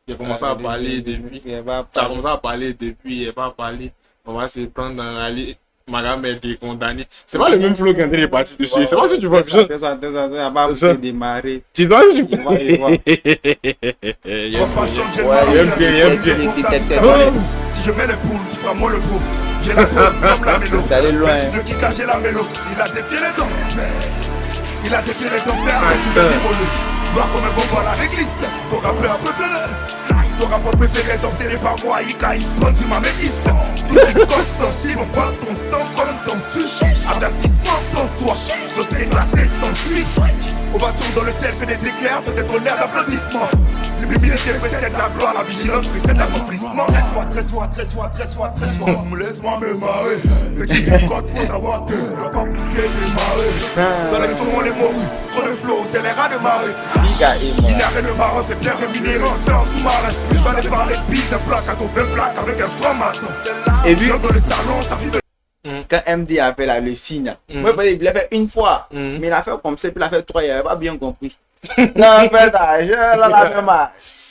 Il a commencé à parler depuis. Ça a commencé à parler depuis. Il n'a pas parlé. On va se prendre dans l'allée. Ma gamme est décondamnée. C'est pas le même flow qu'André est parti dessus. C'est pas si tu vois. Il a pas poussé des marées. Tu vois, je vois. On va pas changer de Ouais, marée. il aime bien. Si je mets les poules, tu feras moi le beau. J'ai la peau comme la mélo. D'aller loin. Le kick, j'ai la mélo. Il a défié les dents. Il a défié les enfers, mais tu veux l'immolo. Noir comme un bonbon à l'église. Ton rappeur préféré. Ton rapport préféré, donc c'est par moi. Il caille, bonne tu m'as métisse. Tout une coque sensible, on boit ton sang comme son suche. Avertissement sans soi. Dossier glacé sans suite. Ovation dans le ciel que des éclairs, fait des tonnerres d'applaudissements. L'humilité précède la gloire, la vigilance précède l'accomplissement. 13 fois. Laisse-moi me marrer. Ce qui surcote, faut savoir que on va pas pousser des marées. Dans les saumons, les morues, trop de flots, c'est les rats de marée. Biga et moi. Il n'y a rien de marrant, c'est bien rémunéré, on fait en sous-marin. Je vais aller parler piste, un plaque à ton plein plaque avec un franc-maçon. Et puis, dans le salon, ça fait de quand MD a fait là, le signe, moi, il l'a fait une fois, mais il a fait comme ça, puis il a fait 3, il n'avait pas bien compris. Non, en fait,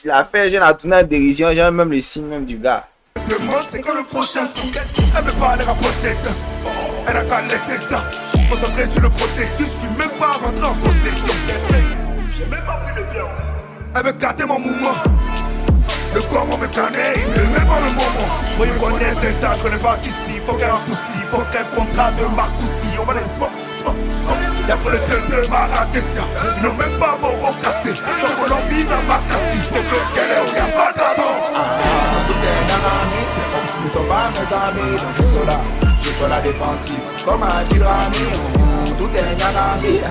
il a fait, j'ai la tournée de dérision, j'ai même le signe même du gars. Le monde, c'est quand le prochain son. Elle veut pas aller rapporter ça. Elle a qu'à laisser ça. Concentré sur le processus, je suis même pas rentré en possession. J'ai même pas pris le bien. Elle veut gâter mon mouvement. Le corps m'en mécané, il ne met pas le moment. Moi, il connaît des tâches, je connais pas qu'ici. Faut qu'elle raccourci, faut qu'un contrat de Marcoussi. On va les smoke. Y'a trop le gueule de Marrakessia. Ils n'ont même pas mon rond cassé. J'en veux l'envie d'un Marcassi. Faut que qu'elle ait au pas d'avant. Ils sont pas mes amis, donc je suis sur la défensive. Comme a dit le ami, tout est nanami.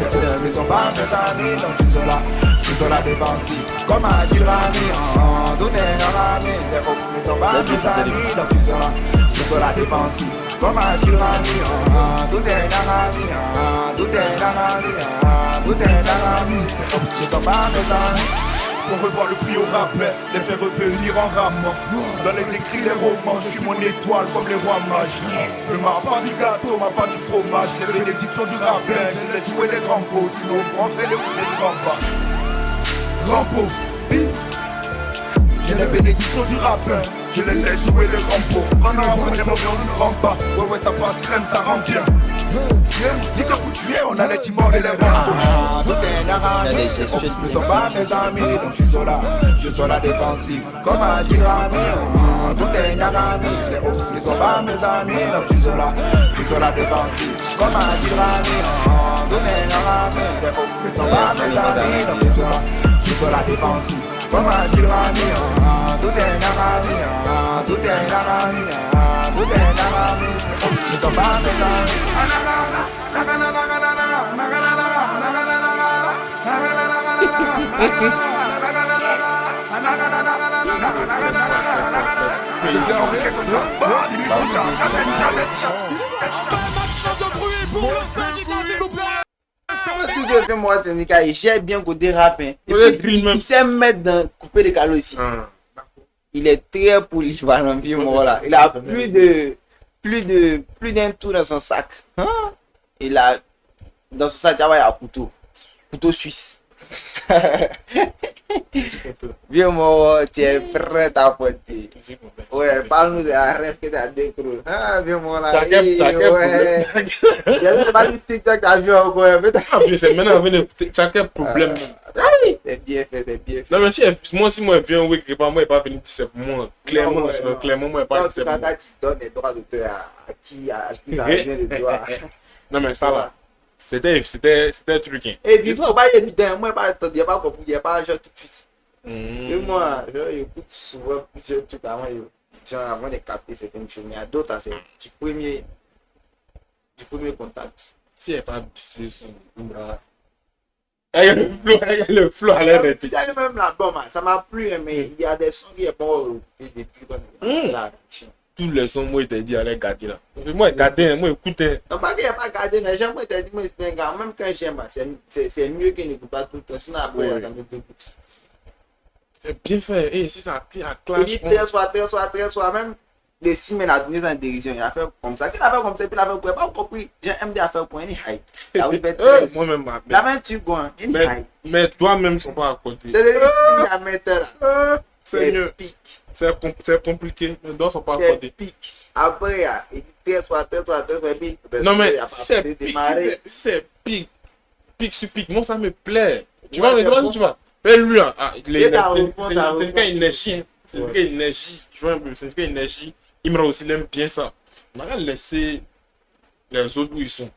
Ils sont pas mes amis, donc je suis sur la défensive. Comme a dit le ami, tout est nanami. Ils sont pas mes amis, donc je suis sur la défensive. Comme a dit le ami, tout est nanami. Tout est nanami. Ils sont pas mes amis. Pour revoir le prix au rappel, les faire revenir en ramant. Dans les écrits, les romans, je suis mon étoile comme les rois mages. Ne m'a pas du gâteau, m'a pas du fromage. Les bénédictions du rabbin, je les joué les grands pots. Sinon, prendrez les coups des grands bas. Grands pots, oui. J'ai les bénédictions du rabbin, je les laisse jouer les grands pots. Quand on a les moments du grand bas, ouais, ça passe crème, ça rend bien. Si que vous tuez, on allait t'y mordre les rangs. Tout est nanami. Ils sont pas mes amis, donc je suis sur la défensive. Comme a dit le ami, tout est nanami. Ils sont pas mes amis, donc je suis sur la défensive. Comme a dit le ami, tout est nanami. Ils sont pas mes amis, donc je suis sur la défensive. Comme a dit le ami, tout est nanami. Tout est nanami. Ils sont pas mes amis. Tout de fait, moi, c'est Nika, il gère bien côté rap. Hein. Et puis, il sait mettre dans couper les calories aussi. il est très polyvalent, vieux mort là. Il a plus d'un tour dans son sac. Hein? Il a, dans son sac, il y a un couteau suisse. Vieux mort, tu es prêt à porter. Ouais, parle-nous de la rêve que tu as découvert. Ah, vieux mort là. T'as quel problème? J'avais pas du TikTok, t'as vu encore. C'est maintenant, t'as quel problème? C'est bien fait, c'est bien fait. Non, mais si moi je viens oui, quelque part, moi, il n'est pas venu dire c'est pour moi. Clairement, moi, il n'est pas Non, dit c'est pour moi. tu donnes des droits d'auteur à qui ça vient de toi. Non, mais ça va. C'était un truc. Hein. Et puis, il faut pas y éviter. Moi, il n'y a pas compris, il n'y a pas genre tout de suite. Mm. Et moi, j'écoute souvent plusieurs trucs avant de capter certaines choses. Mais il y a d'autres, c'est du premier contact. Si elle n'est pas bissée sur le bras. Le flow à l'air de C'est même l'album, ça m'a plu, mais il y a des sons qui sont pas depuis quand la réaction. tous les sons, moi, il t'a dit, allez garder là. Moi, garder, moi, écoutez. Non, pas qu'il n'y a pas gardé, mais j'aime, moi, dit, moi, même quand j'aime, c'est mieux qu'il n'écoute pas tout le temps. Sinon, après, ça me dégoûte. C'est bien fait. Et si ça a Il clash. dit très soir, même les 6 semaines à donner en dérision, il a fait comme ça. Qu'il a fait comme ça, puis il a fait quoi? Pas compris. J'ai MD à faire pour un high. Là où il fait 13. Moi-même, La main, tu vois, un high. mais toi-même, sont pas à côté. C'est la mettre là. C'est mieux. Pique. C'est compliqué. Les doigts sont pas à C'est côté. pique. Après, il dit très soir, puis. Non, mais si c'est pique, pique sur pique, moi, ça me plaît. Tu vois, tu vois. Mais lui, c'est quand il est chien. C'est quand il énergie. Tu vois un peu, c'est quand il énergie. Imra aussi, il aime bien ça. On a laissé les autres où ils sont.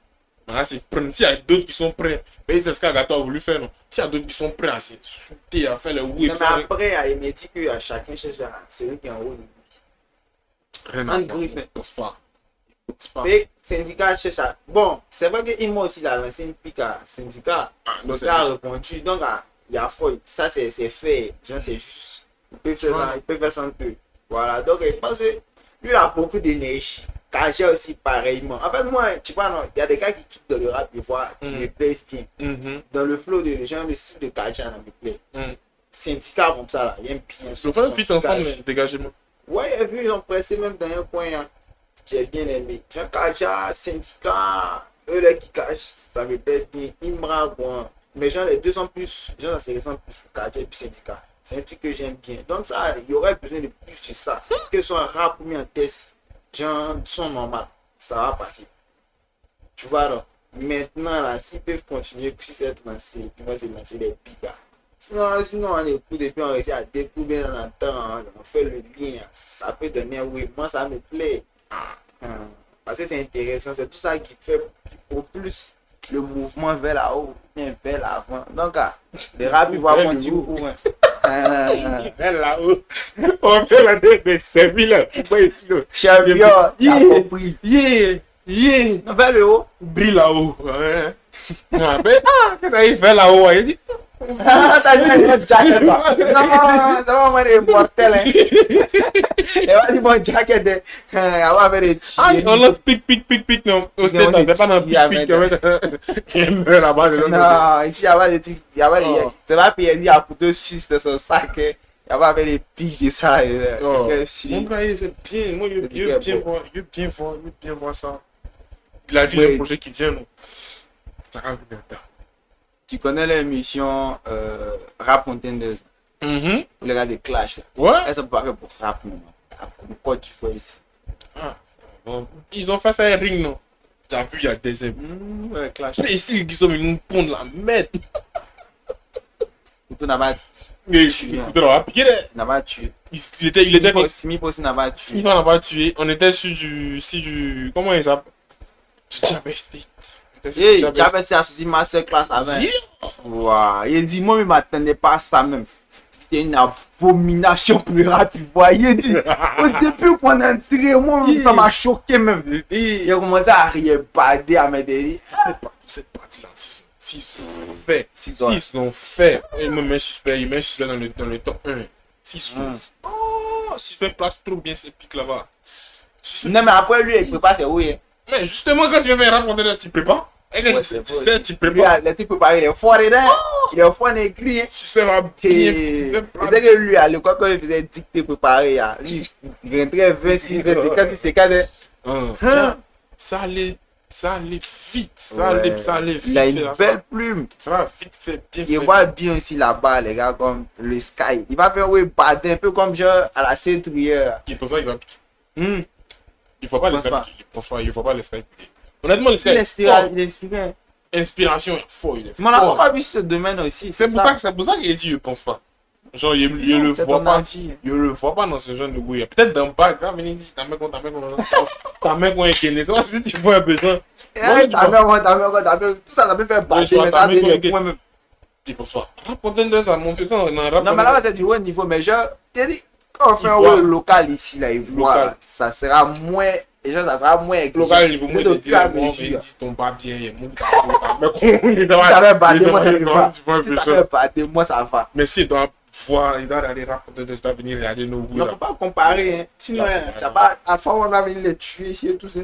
S'il y a d'autres qui sont prêts, c'est ce qu'Agatha a voulu faire. S'il y a d'autres qui sont prêts à se souter, à faire le oui. Mais après, il me dit que chacun cherche celui qui est en haut. Rien à faire. Pense pas. Mais syndicat cherche à... Bon, c'est vrai que Imo aussi a lancé une pique à syndicat. Il a répondu. Donc, il y a faute. Ça, c'est fait. Genre, c'est juste. Il peut faire ça un peu. Voilà. Donc, je pense que lui, il a beaucoup d'énergie. Kaja aussi pareillement. En fait, moi, tu vois, il y a des gars qui quittent dans le rap des fois qui me plaisent bien. Dans le flow de genre, le style de Kaja, ça me plaît. Syndicat comme ça, là, il aime bien. Ils ont fait un feat ensemble, dégagement. Ouais, j'ai vu, ils ont pressé même dans un coin. Hein. J'ai bien aimé. Jean Kaja, Syndicat, eux là qui cachent, ça me plaît bien. Imra, quoi. Mais genre, les deux sont plus, genre, ça se ressemble plus pour Kaja et puis Syndicat. C'est un truc que j'aime bien. Donc, ça, il y aurait besoin de plus de ça. Que ce soit un rap mis en test. Genre, son normal, ça va passer. Tu vois, là, maintenant, là, s'ils peuvent continuer, si c'est lancé, puis moi, c'est lancer les pics. Sinon, on écoute et puis on réussit à découvrir dans le temps, on fait le lien, ça peut donner un oui. Moi, ça me plaît. Parce que c'est intéressant, c'est tout ça qui fait au plus le mouvement vers là-haut, bien vers l'avant. Donc, les rap, ils vont continuer. Vers là-haut. On fait la tête de servir là. Ici, là. Champion, t'as compris. Yeah. On fait le haut. Brille là-haut. Ouais. Mais, qu'est-ce qu'il fait là-haut? Il dit. T'as dit mon jacket là. Non, c'est vraiment immortel. Hein. Et va dire mon jacket. On va faire des tirs. On lance pic, non. Au stade, c'est pas dans pic. Tu es meurt là-bas. Non, ici, il y a pas de tirs. C'est pas PND à couteau suisse de son sac. Il y a pas avec des pics et ça. Mon gars, c'est bien. Moi, je veux bien voir ça. Il a dit le projet qui vient. Ça va venir. Tu connais l'émission Rap Contenders? Le gars de Clash. Ouais. Elles sont pas fait pour rap, non. Pourquoi tu fais ici? Ils ont fait ça un ring, non? T'as vu, il y a des Ouais, Clash. mais ici, ils ont une ponde la merde. Tu n'as pas tué. Il était comme. Simi aussi n'a pas tué. Il n'a pas tué. On était sur du. Comment il s'appelle? Du Jabba State. J'avais ça sur une masterclass avant. Wow. Il dit, moi, je ne m'attendais pas à ça même. C'était une abomination plus rapide. Il dit, depuis qu'on est entré, moi, ça m'a choqué même. Il a commencé à rire, bader à mes délits. Cette partie-là, s'ils l'ont fait, il me met suspect dans le top 1. Suspect place trop bien ses pics là-bas. Non, mais après lui, il prépare ses rouilles. Mais justement, quand tu viens faire raconter là, tu prépares. Tu prépares. Lui, tu prépares, il est fort dedans. Il est fort en écrit. Système a bien. C'est que lui, à l'époque, quand il faisait dictée préparée, lui, il rentrait 26, 24, c'est Ça allait vite. Ça Ouais. allait vite. Il a une belle plume. Ça va vite fait, bien fait. Il voit bien aussi là-bas, les gars, comme le Sky. Il va faire bader un peu comme genre à la Saint-Trier. Il pense pas qu'il va piquer. Hmm. Il faut pas les pense pas. Sky. Il pense pas. Il faut pas les Sky. Honnêtement, les Sky. Il inspire. Inspiration, fort. Il est Mais on n'a fort. pas vu ce domaine aussi. C'est pour ça qu'il dit, je pense pas. Genre, il le C'est voit ton pas. avis. Je le vois pas dans ce genre de bruit. Peut-être dans le bac, là, il dit, ta mère, ta est kennée. C'est pas si tu vois un besoin. Ta mère, tout ça peut faire bader, mais ça a des points même. Il pense pas. Rapporteur ça, mon frère, on a Non, mais là, c'est du haut niveau, mais genre, il a dit, quand on fait un rôle local ici, là, il voit, Local. là, ça sera moins, déjà, ça sera moins exigeant. local, il veut moins de de plus à dire, mesure. il dit ton papier, il est mou, mais Ça fait bader, moi, ça il va. tu vois un Si peu ça ça. fait bader, moi, ça va. Mais s'il doit voir, il doit aller rapporter des États-Unis, regarder nos goûts Il ne là. faut pas comparer, hein. Sinon, tu n'as pas, à la fois, on va venir les tuer ici et tout ça.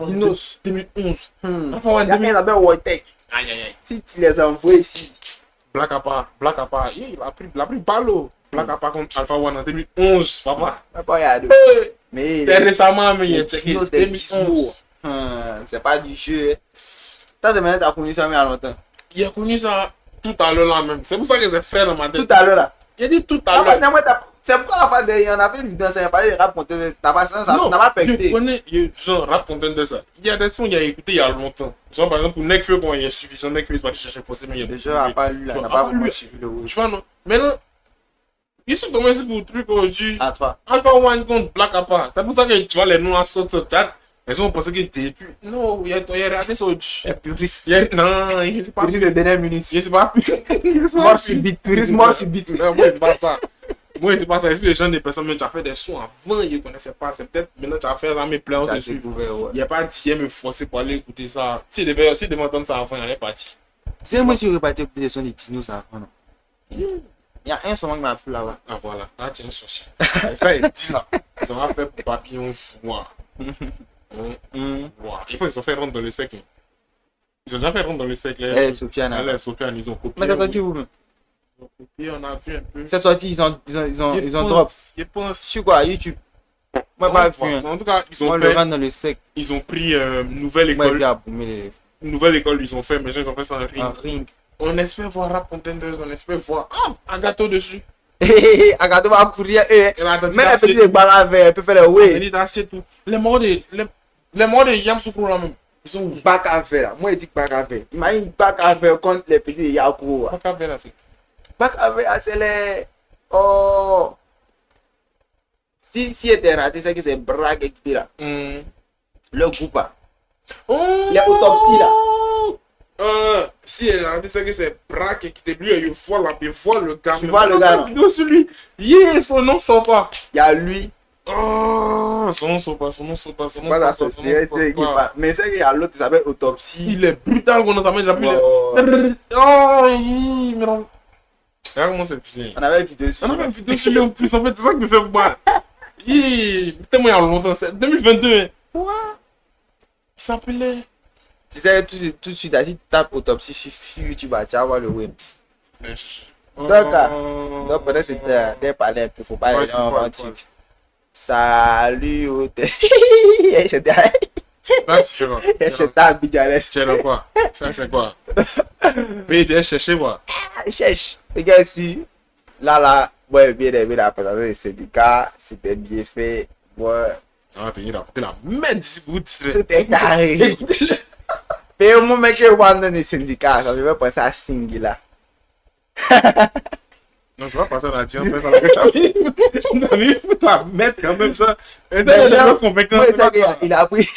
Dinos, 2011. Il Alpha One y a un là-bas, Wojtek. Aïe, aïe, aïe. Si tu les envoies ici, Black Appa, il a pris Balo. Black Appa contre Alpha One en 2011, papa. on va pas regarder. Mais C'est récemment, mais il les a checké Dinos, c'est 2011. c'est pas du jeu. T'as demandé ta connu ça, mais il y a longtemps. Il a connu ça tout à l'heure là même. C'est pour ça que c'est frère dans ma tête. Tout à l'heure, là. Il a dit tout à l'heure. C'est pourquoi la fois derrière, on a fait une vidéo, ça parlait de rap contre t'as pas ça, Non, n'a pas je pété. connais, genre, rap content de ça. Il y a des sons qu'il a écouté il y a longtemps. Genre, par exemple, pour Nekfeu, quand il est suffisant, Nekfeu, il va chercher forcément. Il y a des Déjà, à part lui, là, Tu n'a vois, pas à part vraiment lui. suivi le rouge. Tu vois, non? Maintenant, ils sont tombés pour le truc aujourd'hui. À toi. Alpha One contre Black Appa. C'est pour ça que tu vois les noms à sortir sur le chat. Les gens ont pensé qu'il était plus. Non, il y a regardé sur le chat. Et puriste. Non, il c'est pas Puriste de dernière minute. Je sais pas. Mort subite. Puriste mort subite. Non, moi, c'est pas ça. Moi, c'est pas ça. Si les gens, des personnes, même tu as fait des sons avant, ils ne connaissaient pas. C'est peut-être maintenant tu as fait ça, mes plans, T'as c'est sûr. découvert, ouais. Il n'y a pas d'hier me forcer pour aller écouter ça. Si il devait entendre ça avant, il allait partir. C'est moi qui aurais pas écouter les sons des Tinos avant, non. Il y a un son qui m'a plu là-bas. Ah voilà, là tu es un sorcier. Et ça, il dit là. Ils ont fait papillon voir. Et puis ils ont fait rentrer dans le cercle. Ils ont déjà fait rentrer dans le cercle. Eh, Sofiane. Elle est Sofiane, ils ont copié. Mais c'est sorti où, même? Ils ont copié, on a vu un peu. C'est sorti, ils ont drop. Je pense. Sur quoi, YouTube? Moi, pas vu. Hein. En tout cas, ils Moi, ont le fait. rentre dans le sec. Ils ont pris une nouvelle Moi, il école. a boumé les Une nouvelle école, ils ont fait, mais ils ont fait ça en en ring. ring. On espère voir Rap Contenders, on espère voir. Ah, un gâteau dessus. Agato va courir, Et là, t'as dit même les assez petits barres verts, peut faire les tout. way. Il dit assez tout. Les morts de Yam Soukro là même. Ils sont où? Bac à faire là. Moi, je dis bac à faire. Imagine bac à faire contre les petits Yakou. Pas qu'à faire là, c'est. Bac à faire, c'est les. Oh. Si était raté, c'est que c'est Braque qui était là. Le groupe là. Oh! Les autopsies là. Si elle a dit ça que c'est Braque qui était lui, il voit là, il voit le gars. Tu vois le gars, La non? vidéo sur lui. Yeah, son nom sort pas. Il y a lui. Oh, son nom sort pas. Voilà, c'est qui parle. Mais c'est qu'il y a l'autre qui s'appelle Autopsie. Il est brutal quand on s'amène, il a pris Oh. Oh, mais non. Regarde comment c'est fini. On avait une vidéo sur On a même une vidéo sur lui en plus, en fait, c'est ça qui me fait mal. Tellement il y a longtemps, c'est 2022. Hein. Quoi? Il s'appelait. Tu sais, tout de suite, si tu tapes Autopsie sur YouTube, tu vas voir le web. Donc, peut-être c'était des palais un peu, faut pas aller en antique. Salut, j'étais Là, tu fais quoi? à Bigales. Tu es quoi? Ça, c'est quoi? Puis tu es cherché quoi? Cherche. Les gars, ici, là, ouais, bien aimé la présentation des syndicats, c'était bien fait. Ouais, On va venir rapporter la merde ici pour vous distraire. tout est carré. Mais au moment que je vois dans les syndicats, je vais penser à Singila. Non, tu vas passer à la tienne, on a mis, il faut la mettre quand même ça. Et ça, il est convaincant. Il a pris.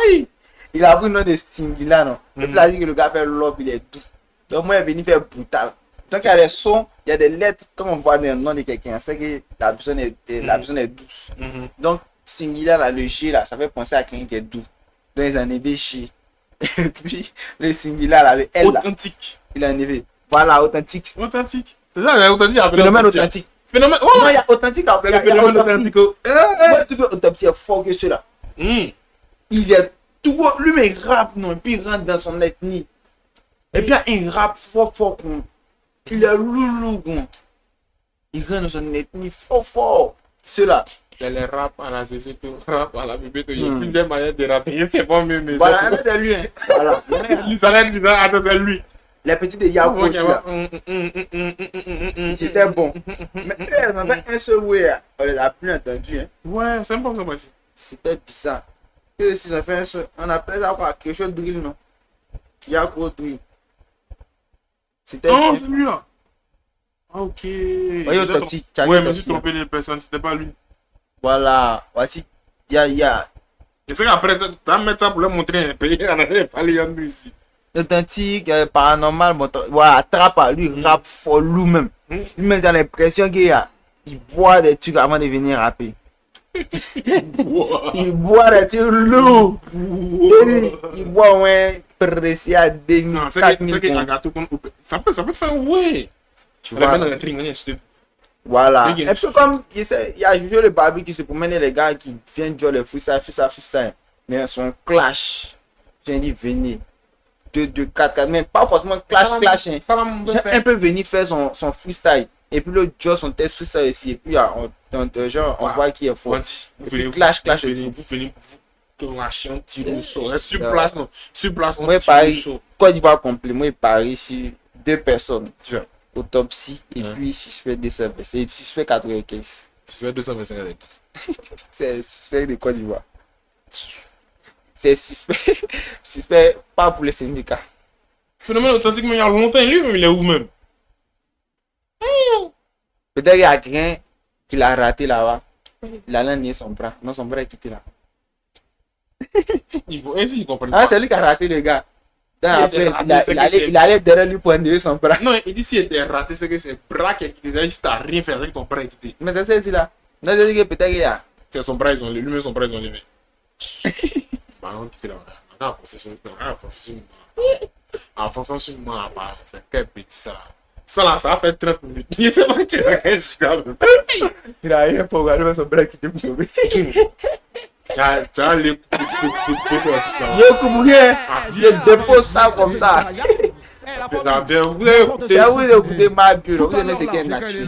Aïe! Il a pris le nom de Singila, non? Le plat dit que le gars fait l'op, il est doux. Donc, moi, il est venu faire brutal. Donc, il y a des sons, il y a des lettres, quand on voit le nom de quelqu'un, c'est que la personne est douce. Donc, Singila, là, le G, là, ça fait penser à quelqu'un qui est doux. Donc, ils ont enlevé G. Et puis, le Singila, là, le L, là, Authentique. il a enlevé. Voilà, authentique. Authentique. C'est ça, authentique. Phénomène authentique. Phénomène. Non, il y a authentique. C'est le phénomène authentique. Moi, tu fais autopsie est fort que cela. Il est tout, lui, mais rap, non, et puis il rentre dans son ethnie. Et puis il rappe fort, con. Il est loulou, con. Il rentre dans son ethnie fort. Ceux-là. Il y a les rap à la CC, tout rap à la bébé, il y a plusieurs manières de rapper, c'est pas mieux, mais Voilà, il y en a de lui, hein. Voilà. lui, ça va être attends, c'est lui. Les petits de Yako aussi, là. C'était bon. Mais eux, on avait un seul way, on les a plus entendu, hein. Ouais, c'est pas ça, moi aussi. C'était bizarre. Eux, s'ils ont fait un seul, on appelait ça quoi, quelque chose de drill, non? Yako drill. C'était. Non, c'est lui là. Ah, ok. Voyez, Toxic. Ouais, mais j'ai trompé les personnes, c'était pas lui. Voilà, voici, il y a. Et c'est qu'après, tu vas mettre ça pour leur montrer un pays, on n'avait pas les gens ici. Authentique, paranormal, voilà, trappe à lui, rap follow même. Lui-même, il a l'impression qu'il boit des trucs avant de venir rapper. Il boit des trucs lourds. Il boit au moins pressé à 2000. Non, c'est que gâteau comme ça peut faire ouais. Tu vois. Voilà. Un peu comme il a joué le barbecue, c'est pour mener les gars qui viennent jouer le freestyle. Mais son clash, j'ai dit venez. 2, 4, mais pas forcément clash. Hein. J'ai un peu venu faire son freestyle. Et puis le Joe son test freestyle aussi. Et puis on voit qui est fort. Clash aussi. Vous venez clasher un petit rousseau. Sur place, non. Sur place, on tire rousseau. Côte d'Ivoire complet. Moi, Paris, sur 2 personnes. Autopsie et puis suspect de service. C'est suspect 95. Suspect 225. C'est suspect de Côte d'Ivoire. C'est suspect pas pour les syndicats. Phénomène authentique, mais il y a longtemps, lui-même, il est où même? Peut-être qu'il y a quelqu'un qui l'a raté là-bas. Il a nié son bras. Non, son bras est quitté là. Il comprend pas. Ah, c'est lui qui a raté le gars. Après, il allait derrière lui pour enlever son bras. Non, il dit s'il était raté, c'est que c'est bras qui est quitté. Si t'as rien fait avec ton bras est quitté. Mais c'est ça, il dit là. Non, je dis que peut-être qu'il y a. C'est son bras, lui-même son bras, ils ont levé. Bah, on quitte là. En fonction sur moi, c'est quel petit ça là. Ça là, ça a fait 30 minutes. Il sait pas que tu as quelque chose. Il a rien pour regarder son bras quitté pour tomber. Tu as les coups sur la piste là. Je dépose ça comme ça. C'est à vous d'écouter ma bulle. Vous aimez ce qui est naturel.